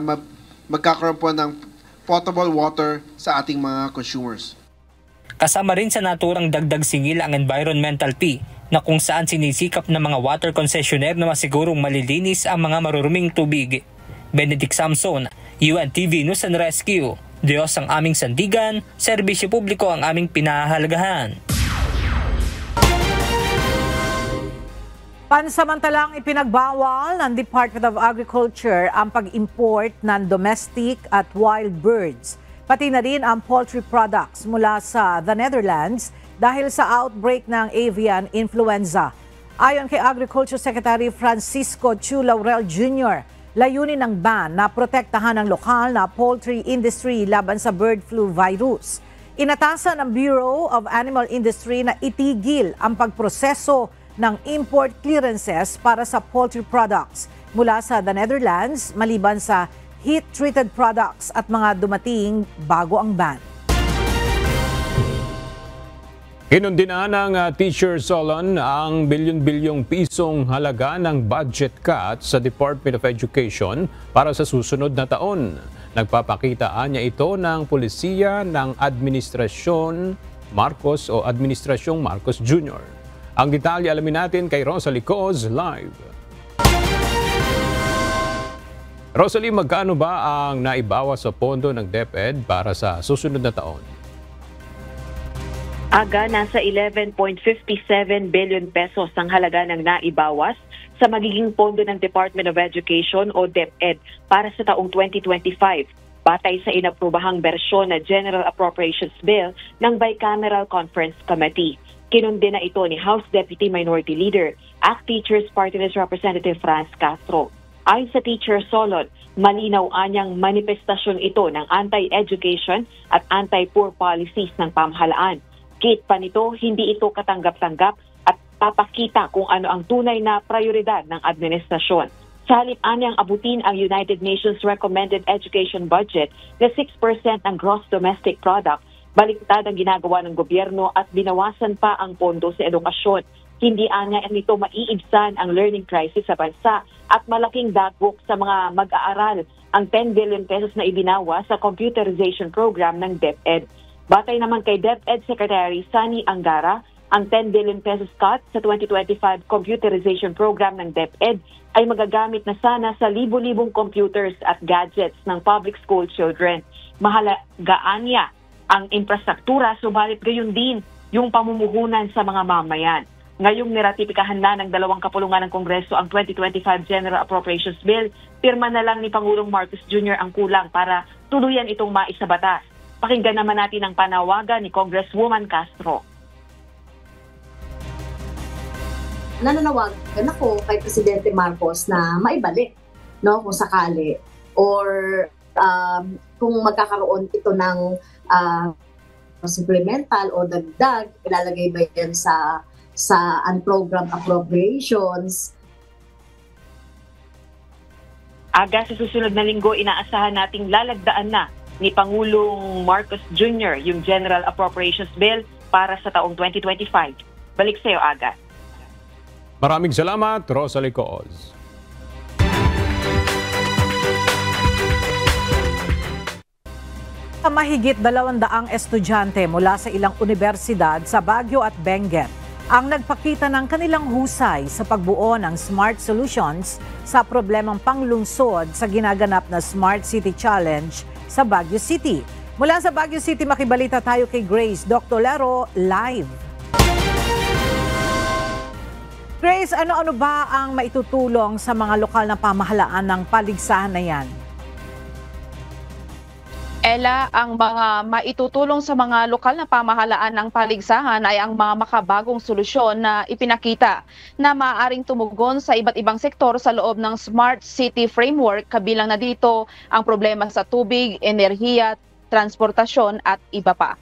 magkakaroon po ng potable water sa ating mga consumers. Kasama rin sa naturang dagdag singil ang environmental fee na kung saan sinisikap ng mga water concessionaire na masigurong malilinis ang mga maruruming tubig. Benedict Samson, UNTV News and Rescue. Diyos ang aming sandigan, serbisyo publiko ang aming pinahahalagahan. Pansamantalang ipinagbawal ng Department of Agriculture ang pag-import ng domestic at wild birds, pati na rin ang poultry products mula sa the Netherlands dahil sa outbreak ng avian influenza. Ayon kay Agriculture Secretary Francisco Chu Laurel Jr., layunin ng ban na protektahan ang lokal na poultry industry laban sa bird flu virus. Inatasan ng Bureau of Animal Industry na itigil ang pagproseso ng import clearances para sa poultry products mula sa the Netherlands maliban sa heat-treated products at mga dumating bago ang ban. Kinundina ng Teacher Solon ang bilyon-bilyong pisong halaga ng budget cut sa Department of Education para sa susunod na taon. Nagpapakitaan niya ito ng pulisiya ng Administrasyong Marcos Jr. Ang detalye alamin natin kay Rosalie Coz live. Rosalie, magkano ba ang naibawas sa pondo ng DepEd para sa susunod na taon? Aga, nasa 11.57 billion pesos ang halaga ng naibawas sa magiging pondo ng Department of Education o DepEd para sa taong 2025. Batay sa inaprobahang bersyon na General Appropriations Bill ng Bicameral Conference Committee. Kinundina ito ni House Deputy Minority Leader, ACT Teachers Party List Representative Franz Castro. Ayon sa Teacher Solon, malinaw anyang manifestasyon ito ng anti-education at anti-poor policies ng pamahalaan. Binanggit pa nito, hindi ito katanggap-tanggap at papakita kung ano ang tunay na prioridad ng administrasyon. Sa halip anyang abutin ang United Nations Recommended Education Budget na 6% ng gross domestic product, baliktad ang ginagawa ng gobyerno at binawasan pa ang pondo sa edukasyon. Hindi anya nito maiibsan ang learning crisis sa bansa at malaking dagok sa mga mag-aaral ang 10 billion pesos na ibinawa sa computerization program ng DepEd. Batay naman kay DepEd Secretary Sani Angara, ang 10 billion pesos cut sa 2025 computerization program ng DepEd ay magagamit na sana sa libo-libong computers at gadgets ng public school children. Mahalagaan niya ang infrastruktura, subalit gayon din yung pamumuhunan sa mga mamayan. Ngayong niratipikahan na ng dalawang kapulungan ng Kongreso ang 2025 General Appropriations Bill, pirma na lang ni Pangulong Marcos Jr. ang kulang para tuluyan itong maisabatas. Pakinggan naman natin ang panawagan ni Congresswoman Castro. Nananawagan ako kay Presidente Marcos na maibalik, no, kung sakali, or kung magkakaroon ito ng supplemental o dagdag, ilalagay ba yan sa unprogrammed appropriations. Aga sa susunod na linggo, inaasahan nating lalagdaan na ni Pangulong Marcos Jr. yung General Appropriations Bill para sa taong 2025. Balik sa iyo, Aga. Maraming salamat, Rosalie Cooz. Mahigit 200 estudyante mula sa ilang universidad sa Baguio at Benguet ang nagpakita ng kanilang husay sa pagbuo ng smart solutions sa problemang panglungsod sa ginaganap na Smart City Challenge sa Baguio City. Mula sa Baguio City, makibalita tayo kay Grace Doctolero live. Grace, ano-ano ba ang maitutulong sa mga lokal na pamahalaan ng paligsahan na yan? Ella, ang mga maitutulong sa mga lokal na pamahalaan ng paligsahan ay ang mga makabagong solusyon na ipinakita na maaaring tumugon sa iba't ibang sektor sa loob ng Smart City Framework, kabilang na dito ang problema sa tubig, enerhiya, transportasyon at iba pa.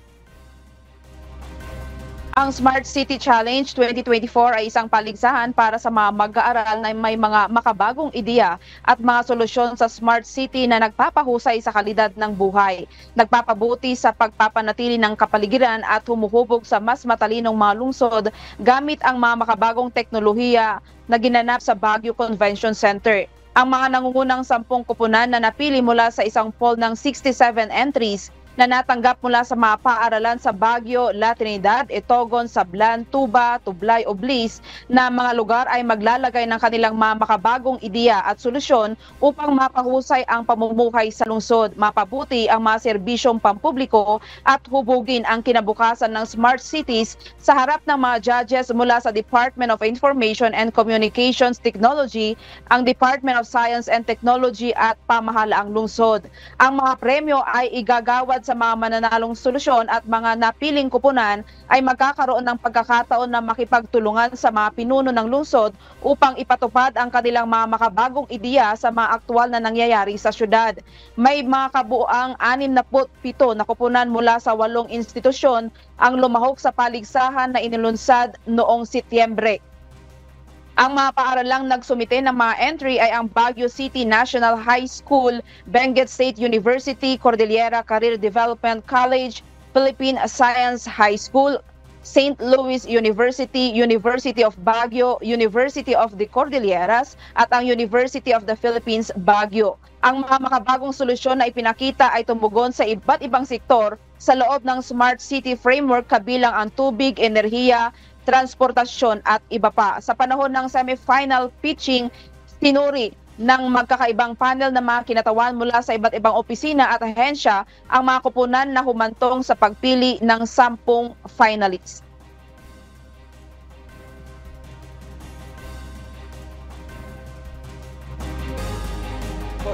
Ang Smart City Challenge 2024 ay isang paligsahan para sa mga mag-aaral na may mga makabagong ideya at mga solusyon sa Smart City na nagpapahusay sa kalidad ng buhay, nagpapabuti sa pagpapanatili ng kapaligiran at humuhubog sa mas matalinong mga lungsod gamit ang mga makabagong teknolohiya na ginanap sa Baguio Convention Center. Ang mga nangungunang 10 koponan na napili mula sa isang poll ng 67 entries na natanggap mula sa mga paaralan sa Baguio, La Trinidad, Itogon, Sablan, Tuba, Tublay, Oblis na mga lugar ay maglalagay ng kanilang mga makabagong ideya at solusyon upang mapahusay ang pamumuhay sa lungsod, mapabuti ang mga serbisyong pampubliko at hubugin ang kinabukasan ng smart cities sa harap ng mga judges mula sa Department of Information and Communications Technology, ang Department of Science and Technology at Pamahalaang Lungsod. Ang mga premyo ay igagawad sa mga mananalong solusyon at mga napiling kupunan ay magkakaroon ng pagkakataon na makipagtulungan sa mga pinuno ng lungsod upang ipatupad ang kanilang mga makabagong ideya sa mga aktwal na nangyayari sa syudad. May mga kabuuang 67 na kupunan mula sa 8 institusyon ang lumahok sa paligsahan na inilunsad noong Setyembre. Ang mga paaralang nagsumite ng mga entry ay ang Baguio City National High School, Benguet State University, Cordillera Career Development College, Philippine Science High School, St. Louis University, University of Baguio, University of the Cordilleras at ang University of the Philippines, Baguio. Ang mga makabagong solusyon na ipinakita ay tumugon sa iba't ibang sektor sa loob ng Smart City Framework, kabilang ang tubig, enerhiya, transportasyon at iba pa. Sa panahon ng semifinal pitching, tinuri ng magkakaibang panel na mga kinatawan mula sa iba't ibang opisina at ahensya ang mga kupunan na humantong sa pagpili ng 10 finalists.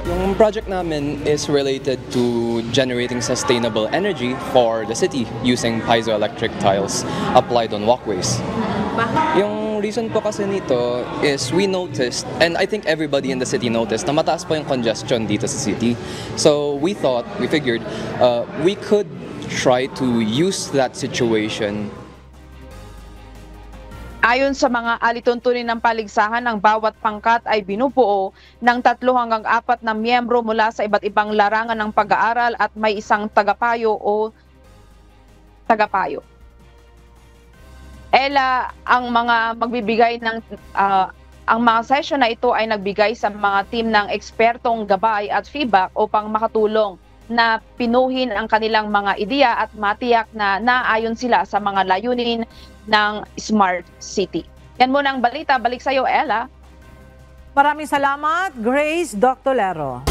Yung project namin is related to generating sustainable energy for the city using piezoelectric tiles applied on walkways. Yung reason po kasi nito is we noticed, and I think everybody in the city noticed, na mataas po yung congestion dito sa city. So we figured, we could try to use that situation Ayon sa mga alituntunin ng paligsahan, ang bawat pangkat ay binubuo ng 3 hanggang 4 na miyembro mula sa iba't ibang larangan ng pag-aaral at may isang tagapayo o tagapayo. Ella, ang mga magbibigay ng ang mga session na ito ay nagbigay sa mga team ng ekspertong gabay at feedback upang makatulong na pinuhin ang kanilang mga ideya at matiyak na naayon sila sa mga layunin ng Smart City. Yan muna ang balita. Balik sa iyo, Ella. Maraming salamat, Grace Doctolero.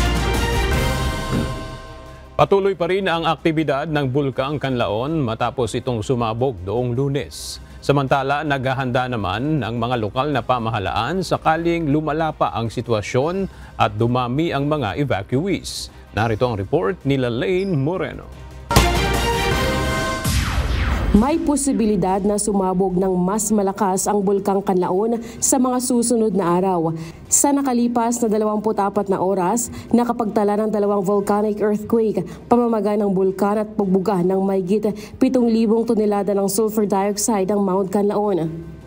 Patuloy pa rin ang aktibidad ng Bulkang Kanlaon matapos itong sumabog noong Lunes. Samantala, naghahanda naman ang mga lokal na pamahalaan sakaling lumala pa ang sitwasyon at dumami ang mga evacuees. Narito ang report ni Lane Moreno. May posibilidad na sumabog ng mas malakas ang Bulkang Kanlaon sa mga susunod na araw. Sa nakalipas na 24 na oras, nakapagtala ng 2 volcanic earthquake, pamamaga ng bulkan at pagbuga ng mahigit 7,000 tonelada ng sulfur dioxide ang Mount Kanlaon.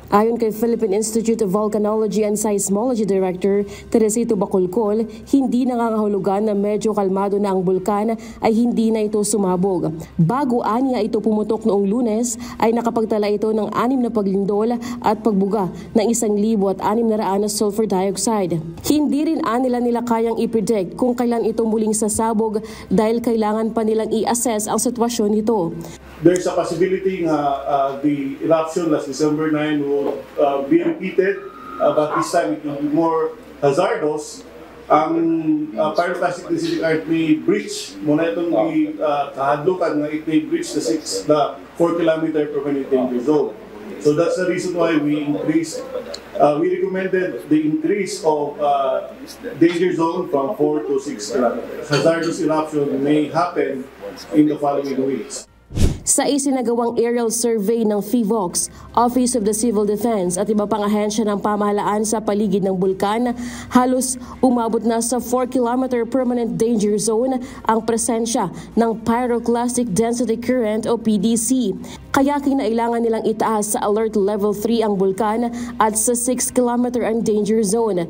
Ayon kay Philippine Institute of Volcanology and Seismology Director Teresito Bacolcol, hindi nangangahulugan na medyo kalmado na ang bulkan ay hindi na ito sumabog. Bago aniya ito pumutok noong Lunes, ay nakapagtala ito ng 6 na paglindol at pagbuga ng 1,600 na sulfur dioxide. Hindi rin nila kayang i-predict kung kailan ito muling sasabog dahil kailangan pa nilang i-assess ang sitwasyon nito. There's a possibility that the eruption last December 9 will be repeated, but this time it will be more hazardous. Ang pyroclastic density art may breach muna itong kahadlukan na it may breach the 4-kilometer permanent danger zone. So that's the reason why we recommended the increase of danger zone from 4 to 6 kilometers. Hazardous eruption may happen in the following weeks. Sa isinagawang aerial survey ng PHIVOLCS, Office of the Civil Defense at iba pang ahensya ng pamahalaan sa paligid ng bulkan, halos umabot na sa 4-kilometer permanent danger zone ang presensya ng pyroclastic density current o PDC. Kaya kinailangan nilang itaas sa alert level 3 ang bulkan at sa 6-kilometer ang danger zone.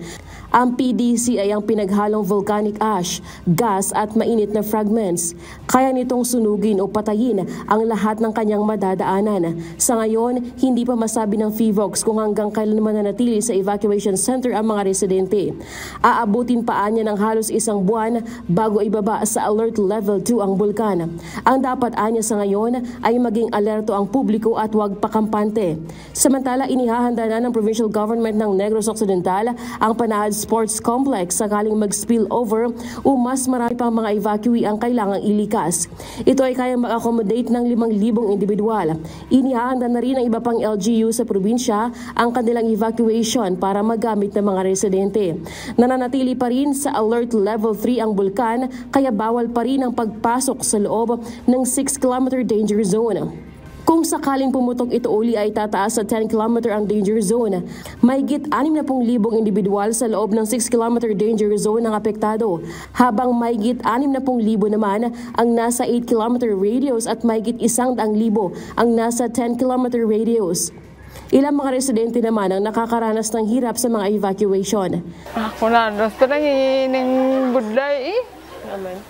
Ang PDC ay ang pinaghalong volcanic ash, gas at mainit na fragments. Kaya nitong sunugin o patayin ang lahat ng kanyang madadaanan. Sa ngayon, hindi pa masabi ng PHIVOLCS kung hanggang kailan mananatili sa evacuation center ang mga residente. Aabutin pa niya ng halos 1 buwan bago ibaba sa alert level 2 ang bulkan. Ang dapat anya sa ngayon ay maging alerto ang publiko at huwag pakampante. Samantala, inihahanda na ng provincial government ng Negros Occidental ang Panahad Sports Complex sakaling mag-spill over o mas marami pang mga evacuee ang kailangang ilikas. Ito ay kayang mag-accommodate ng 5,000 individual. Inihahanda na rin ang iba pang LGU sa probinsya ang kanilang evacuation para magamit ng mga residente. Nananatili pa rin sa alert level 3 ang bulkan kaya bawal pa rin ang pagpasok sa loob ng 6-kilometer danger zone. Kung sakaling pumutok ito uli ay tataas sa 10-kilometer ang danger zone. Mahigit 60,000 individual sa loob ng 6-kilometer danger zone ang apektado, habang mahigit 60,000 naman ang nasa 8-kilometer radius at mahigit 100,000 ang nasa 10-kilometer radius. Ilang mga residente naman ang nakakaranas ng hirap sa mga evacuation. Ako na, basta nangihining budlay eh. Amen.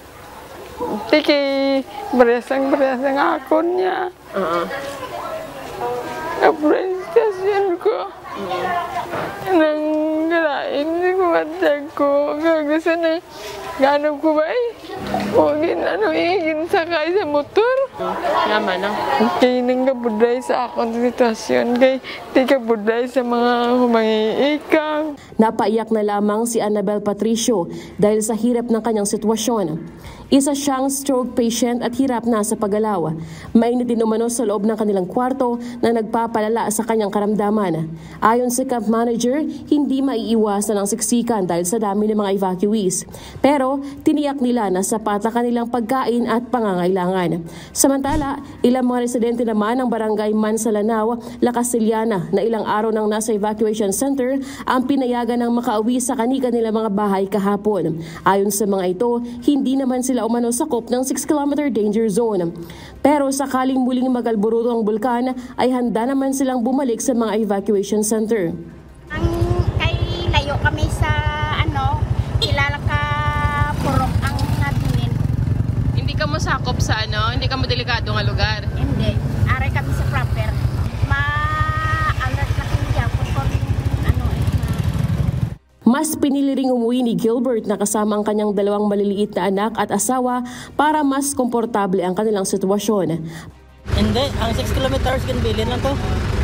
Tiki, beresang akun niya. Apresiasyon ko. Nang galain, hindi ko matag ko. Gusto na, ganap ko ba eh? Huwag igin sakay sa motor. Naman na. Kaya nang kabuday sa akong sitwasyon. Kaya di kabuday sa mga humangiikang. Napaiyak na lamang si Annabel Patricio dahil sa hirap ng kanyang sitwasyon. Isa siyang stroke patient at hirap na sa paggalaw. Mainit din umano sa loob ng kanilang kwarto na nagpapalala sa kanyang karamdaman. Ayon sa camp manager, hindi maiiwasan ang siksikan dahil sa dami ng mga evacuees. Pero tiniyak nila na sapat ang kanilang pagkain at pangangailangan. Samantala, ilang mga residente naman ng barangay Mansalanao, La Castellana na ilang araw nang nasa evacuation center ang pinayagan ng makauwi sa kanilang mga bahay kahapon. Ayon sa mga ito, hindi naman sila wala umano sakop ng 6-kilometer danger zone. Pero sakaling muling magalburuto ang bulkan ay handa naman silang bumalik sa mga evacuation center. Kay layo kami sa kilala ka purok ang natin. Hindi ka mo sakop sa hindi ka mo delikado nga lugar? Hindi. Aray kami sa proper. Ma-alert na kami dyan kung Mas pinili ring umuwi ni Gilbert na kasama ang kanyang 2 maliliit na anak at asawa para mas komportable ang kanilang sitwasyon. Hindi, ang 6 kilometers kinbilin lang to.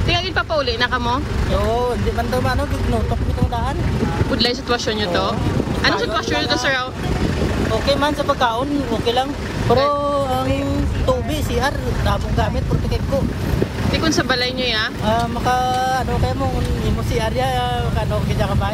Tingnan pa pauli na ka mo? Oo, hindi man to gignutok itong daan. Budlay sitwasyon nyo to? Anong sitwasyon nyo to, sir? Okay man sa pagkaon, okay lang. Pero ang tubig, CR, dabong gamit, protective ko. Di kung sa balay nyo ya? Kaya mo, imo CR ya, kaya ka ba?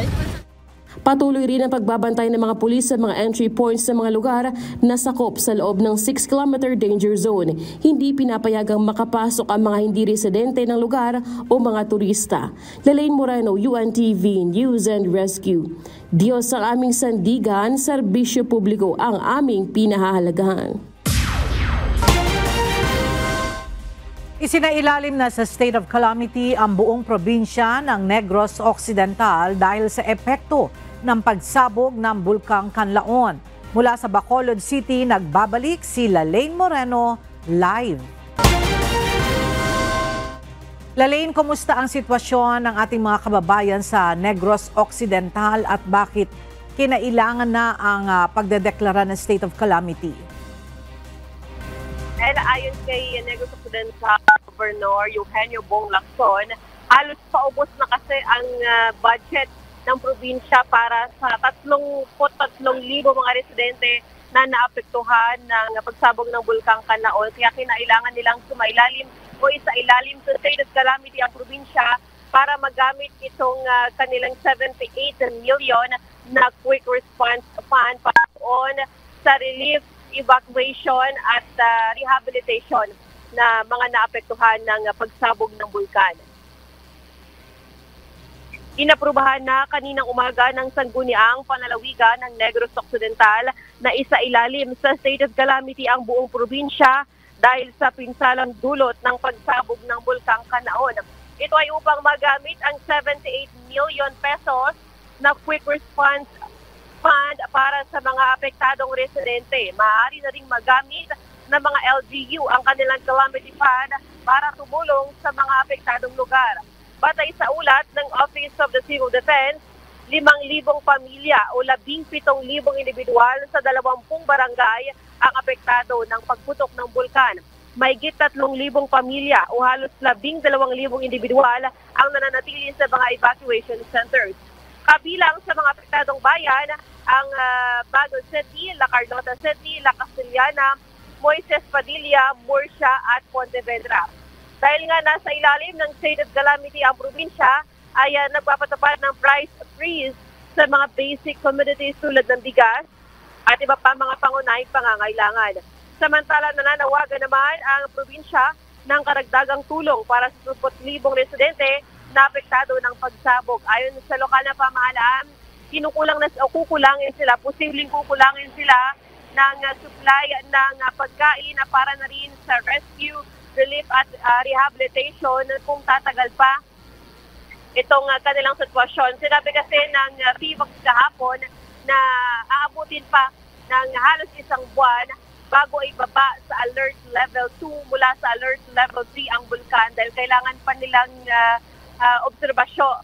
Patuloy rin ang pagbabantay ng mga pulis sa mga entry points sa mga lugar na sakop sa loob ng 6-kilometer danger zone. Hindi pinapayagang makapasok ang mga hindi residente ng lugar o mga turista. Lalaine Moreno, UNTV News and Rescue. Diyos ang aming sandigan, serbisyo publiko ang aming pinahahalagahan. Isinailalim na sa state of calamity ang buong probinsya ng Negros Occidental dahil sa epekto ng pagsabog ng Bulkang Canlaon. Mula sa Bacolod City, nagbabalik si Lalaine Moreno live. Lalaine, kumusta ang sitwasyon ng ating mga kababayan sa Negros Occidental at bakit kinailangan na ang pagdedeklara ng state of calamity? Ayon kay Negros Occidental Governor Eugenio Bong Lacson, halos paubos na kasi ang budget ng probinsya para sa 33,000 mga residente na naapektuhan ng pagsabog ng Bulkang Canlaon. Kaya kinailangan nilang sumailalim o isailalim sa state of calamity ang probinsya para magamit itong kanilang 78 million na quick response fund para sa relief, evacuation at rehabilitation na mga naapektuhan ng pagsabog ng bulkan. Inaprubahan na kaninang umaga ng Sangguniang Panlalawigan ng Negros Occidental na isailalim sa state of calamity ang buong probinsya dahil sa pinsalang dulot ng pagsabog ng Bulkang Canlaon. Ito ay upang magamit ang 78 million pesos na quick response fund para sa mga apektadong residente. Maaari na ring magamit ng mga LGU ang kanilang calamity fund para tumulong sa mga apektadong lugar. Batay sa ulat ng Office of the Civil Defense, 5,000 pamilya o 17,000 individual sa 20 barangay ang apektado ng pagputok ng bulkan. Mahigit 3,000 pamilya o halos 12,000 individual ang nananatili sa mga evacuation centers. Kabilang sa mga apektadong bayan, ang Baguio City, La Carlota City, La Castellana, Moises Padilla, Murcia at Pontevedra. Dahil nga nasa ilalim ng state of calamity ang probinsya, ay nagpapatupad ng price freeze sa mga basic commodities tulad ng bigas at iba pa mga pangunahing pangangailangan. Samantala nananawagan naman ang probinsya ng karagdagang tulong para sa 10,000 residente na apektado ng pagsabog. Ayon sa lokal na pamahalaan, posibleng kukulangin sila ng supply ng pagkain para na rin sa rescue, relief at rehabilitation kung tatagal pa itong kanilang sitwasyon. Sinabi kasi ng PVOX kahapon na aabutin pa ng halos isang buwan bago ibaba sa alert level 2 mula sa alert level 3 ang bulkan dahil kailangan pa nilang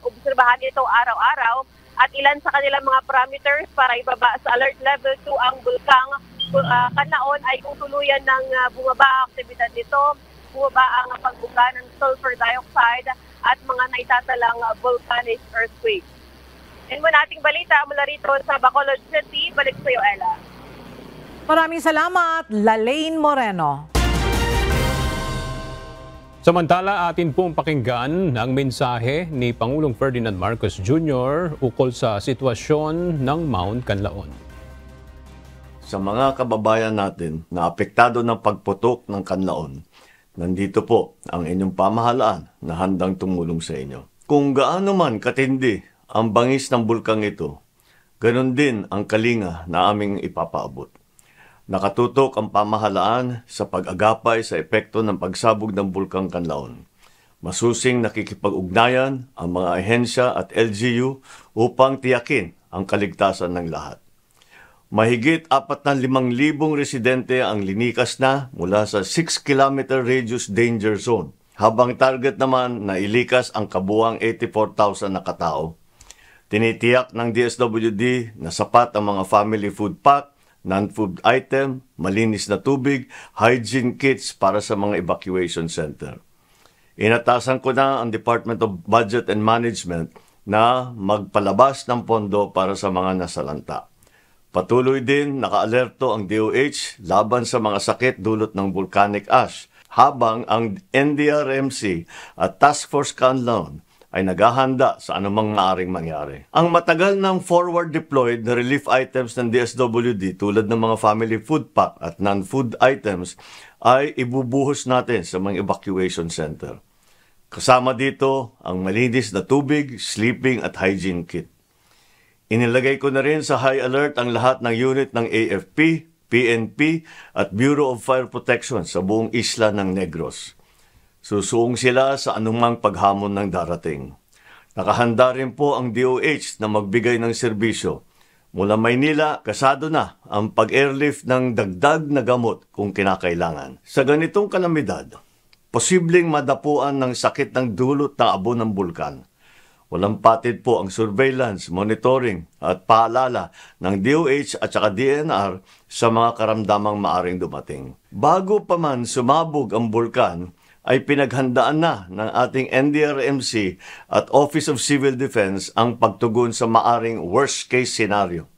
obserbahan ito araw-araw at ilan sa kanilang mga parameters para ibaba sa alert level 2 ang bulkang Canlaon ay kung tuluyan ng bumaba ang aktibidad nito, bumaba ang pagbuga ng sulfur dioxide at mga naitatalang volcanic earthquake. And muna ating balita mula rito sa Bacolod City. Balik sa iyo, Ella. Maraming salamat, Lalaine Moreno. Samantala, atin pong pakinggan ang mensahe ni Pangulong Ferdinand Marcos Jr. ukol sa sitwasyon ng Mount Canlaon. Sa mga kababayan natin na apektado ng pagputok ng Canlaon, nandito po ang inyong pamahalaan na handang tumulong sa inyo. Kung gaano man katindi ang bangis ng bulkang ito, ganun din ang kalinga na aming ipapaabot. Nakatutok ang pamahalaan sa pag-agapay sa epekto ng pagsabog ng Bulkang Kanlaon. Masusing nakikipag-ugnayan ang mga ahensya at LGU upang tiyakin ang kaligtasan ng lahat. Mahigit 45,000 residente ang linikas na mula sa 6-kilometer radius danger zone, habang target naman na ilikas ang kabuuang 84,000 na katao. Tinitiyak ng DSWD na sapat ang mga family food pack, non-food item, malinis na tubig, hygiene kits para sa mga evacuation center. Inatasan ko na ang Department of Budget and Management na magpalabas ng pondo para sa mga nasalanta. Patuloy din nakaalerto ang DOH laban sa mga sakit dulot ng volcanic ash, habang ang NDRMC at Task Force Kanlaon ay naghahanda sa anumang maaring mangyari. Ang matagal ng forward-deployed na relief items ng DSWD tulad ng mga family food pack at non-food items ay ibubuhos natin sa mga evacuation center. Kasama dito ang malinis na tubig, sleeping at hygiene kit. Inilagay ko na rin sa high alert ang lahat ng unit ng AFP, PNP at Bureau of Fire Protection sa buong isla ng Negros. Susuong sila sa anumang paghamon ng darating. Nakahanda rin po ang DOH na magbigay ng serbisyo. Mula Maynila, kasado na ang pag-airlift ng dagdag na gamot kung kinakailangan. Sa ganitong kalamidad, posibleng madapuan ng sakit ng dulot ng abo ng bulkan. Walang patid po ang surveillance, monitoring at paalala ng DOH at saka DNR sa mga karamdamang maaring dumating. Bago pa man sumabog ang bulkan, ay pinaghandaan na ng ating NDRMC at Office of Civil Defense ang pagtugon sa maaring worst-case scenario.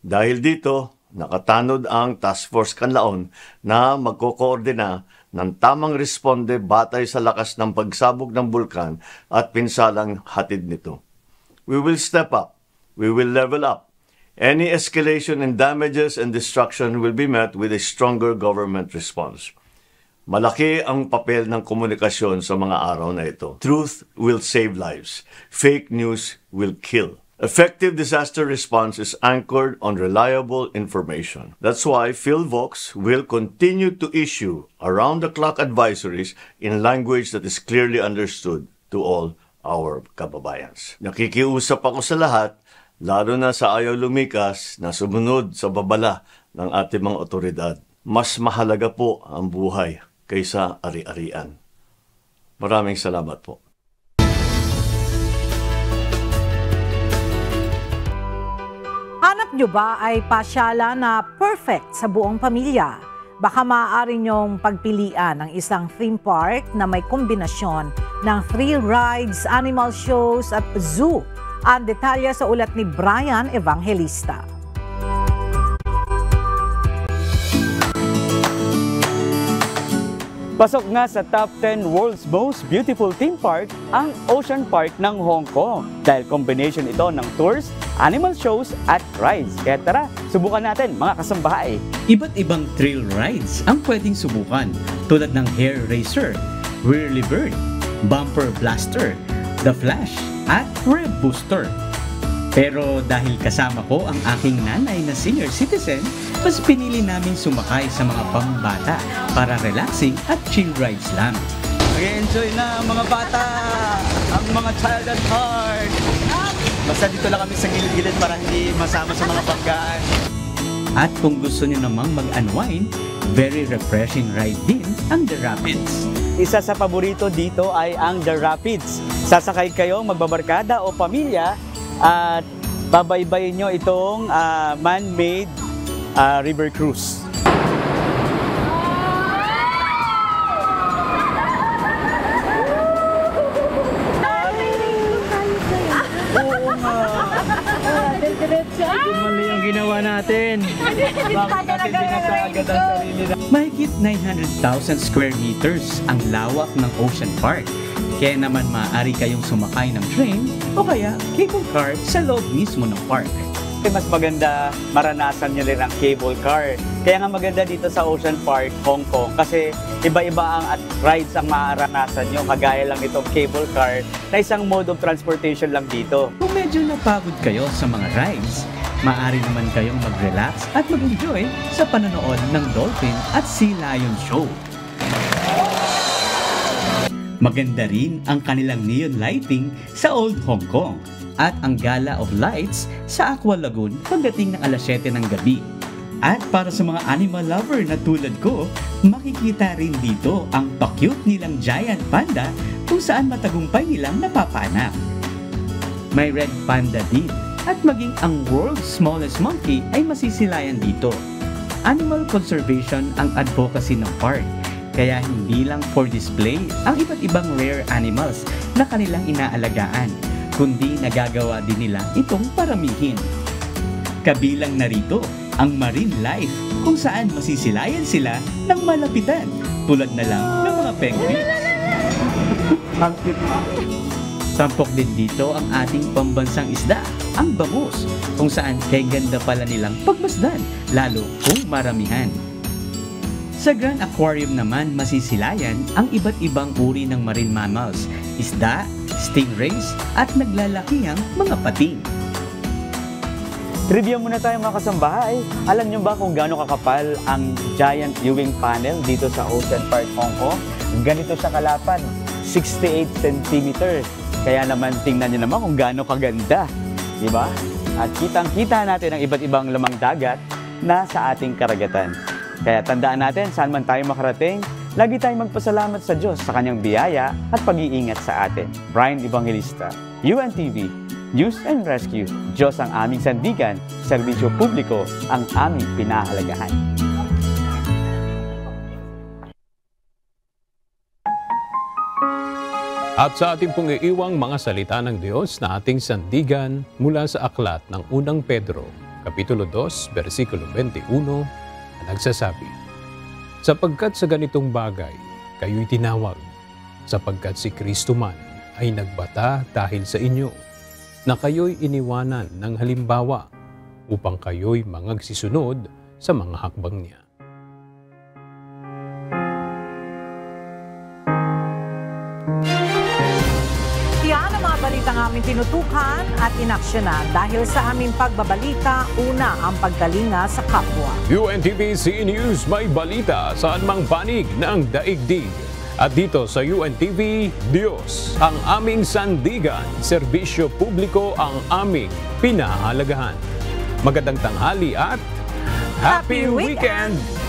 Dahil dito, nakatanod ang Task Force Kanlaon na magkokoordina ng tamang responde batay sa lakas ng pagsabog ng bulkan at pinsalang hatid nito. We will step up. We will level up. Any escalation in damages and destruction will be met with a stronger government response. Malaki ang papel ng komunikasyon sa mga araw na ito. Truth will save lives. Fake news will kill. Effective disaster response is anchored on reliable information. That's why PhilVox will continue to issue around-the-clock advisories in language that is clearly understood to all our kababayans. Nakikiusap ako sa lahat, lalo na sa ayaw lumikas na sumunod sa babala ng ating mga otoridad. Mas mahalaga po ang buhay kaysa ari-arian. Maraming salamat po. Hanap nyo ba ay pasyala na perfect sa buong pamilya? Baka maaari nyong pagpilian ang isang theme park na may kombinasyon ng thrill rides, animal shows at zoo. Ang detalye sa ulat ni Brian Evangelista. Pasok nga sa top 10 World's Most Beautiful Theme Park ang Ocean Park ng Hong Kong dahil combination ito ng tours, animal shows at rides. Kaya tara, subukan natin mga kasambahay. Iba't ibang thrill rides ang pwedeng subukan tulad ng Hair Racer, Whirly Bird, Bumper Blaster, The Flash at Rib Booster. Pero dahil kasama ko ang aking nanay na senior citizen, mas pinili namin sumakay sa mga pambata para relaxing at chill rides lang. Mag-enjoy na mga bata ang mga child at heart. Basta dito lang kami sa gilid-gilid para hindi masama sa mga banggaan. At kung gusto niyo namang mag-unwind, very refreshing ride din ang The Rapids. Isa sa paborito dito ay ang The Rapids. Sasakay kayo magbabarkada o pamilya at babaybayin nyo itong man-made river cruise. Oo nga. Mali ang ginawa natin. Bakit natin binasagad ang sarili na? Mahigit 900,000 square meters ang lawak ng Ocean Park. Kaya naman maaari kayong sumakay ng train o kaya cable car sa loob mismo ng park. Mas maganda maranasan nyo rin ang cable car. Kaya nga maganda dito sa Ocean Park, Hong Kong kasi iba-iba ang rides ang maranasan nyo. Kagaya lang itong cable car na isang mode of transportation lang dito. Kung medyo napagod kayo sa mga rides, Maaari naman kayong mag-relax at mag-enjoy sa panonood ng Dolphin at Sea Lion Show. Maganda rin ang kanilang neon lighting sa Old Hong Kong at ang Gala of Lights sa Aqua Lagoon pagdating ng alas 7 ng gabi. At para sa mga animal lover na tulad ko, makikita rin dito ang pa-cute nilang giant panda kung saan matagumpay nilang napapanak. May red panda din at maging ang world's smallest monkey ay masisilayan dito. Animal conservation ang advocacy ng park, kaya hindi lang for display ang iba't ibang rare animals na kanilang inaalagaan, kundi nagagawa din nila itong paramihin. Kabilang narito ang marine life kung saan masisilayan sila ng malapitan tulad na lang ng mga penguins. Tampok din dito ang ating pambansang isda, ang bangus, kung saan kay ganda pala nilang pagmasdan, lalo kung maramihan. Sa Grand Aquarium naman masisilayan ang iba't ibang uri ng marine mammals, isda, stingrays at naglalakihang mga pating. Trivia muna tayo mga kasambahay. Alam nyo ba kung gaano kakapal ang giant viewing panel dito sa Ocean Park, Hong Kong? Ganito siya kalapad, 68 cm. Kaya naman tingnan nyo naman kung gaano kaganda, di ba? At kitang-kita natin ang iba't ibang lamang dagat na sa ating karagatan. Kaya tandaan natin, saan man tayo makarating, lagi tayong magpasalamat sa Diyos sa kanyang biyaya at pag-iingat sa atin. Brian Evangelista, UNTV, News and Rescue. Diyos ang aming sandigan, serbisyo publiko ang aming pinahalagahan. At sa ating pong iiwang mga salita ng Diyos na ating sandigan mula sa aklat ng unang Pedro, Kapitulo 2, versikulo 21, na nagsasabi, sapagkat sa ganitong bagay, kayo'y tinawag, sapagkat si Kristo man ay nagbata dahil sa inyo, na kayo'y iniwanan ng halimbawa, upang kayo'y mangagsisunod sa mga hakbang niya. Yan ang mga balitang aming tinutukan at inaksyonan dahil sa aming pagbabalita, una ang pagkalinga sa kapwa. UNTV CE News may balita saan mang panig ng daigdig. At dito sa UNTV, Diyos ang aming sandigan, serbisyo publiko ang aming pinahalagahan. Magandang tanghali at Happy Weekend!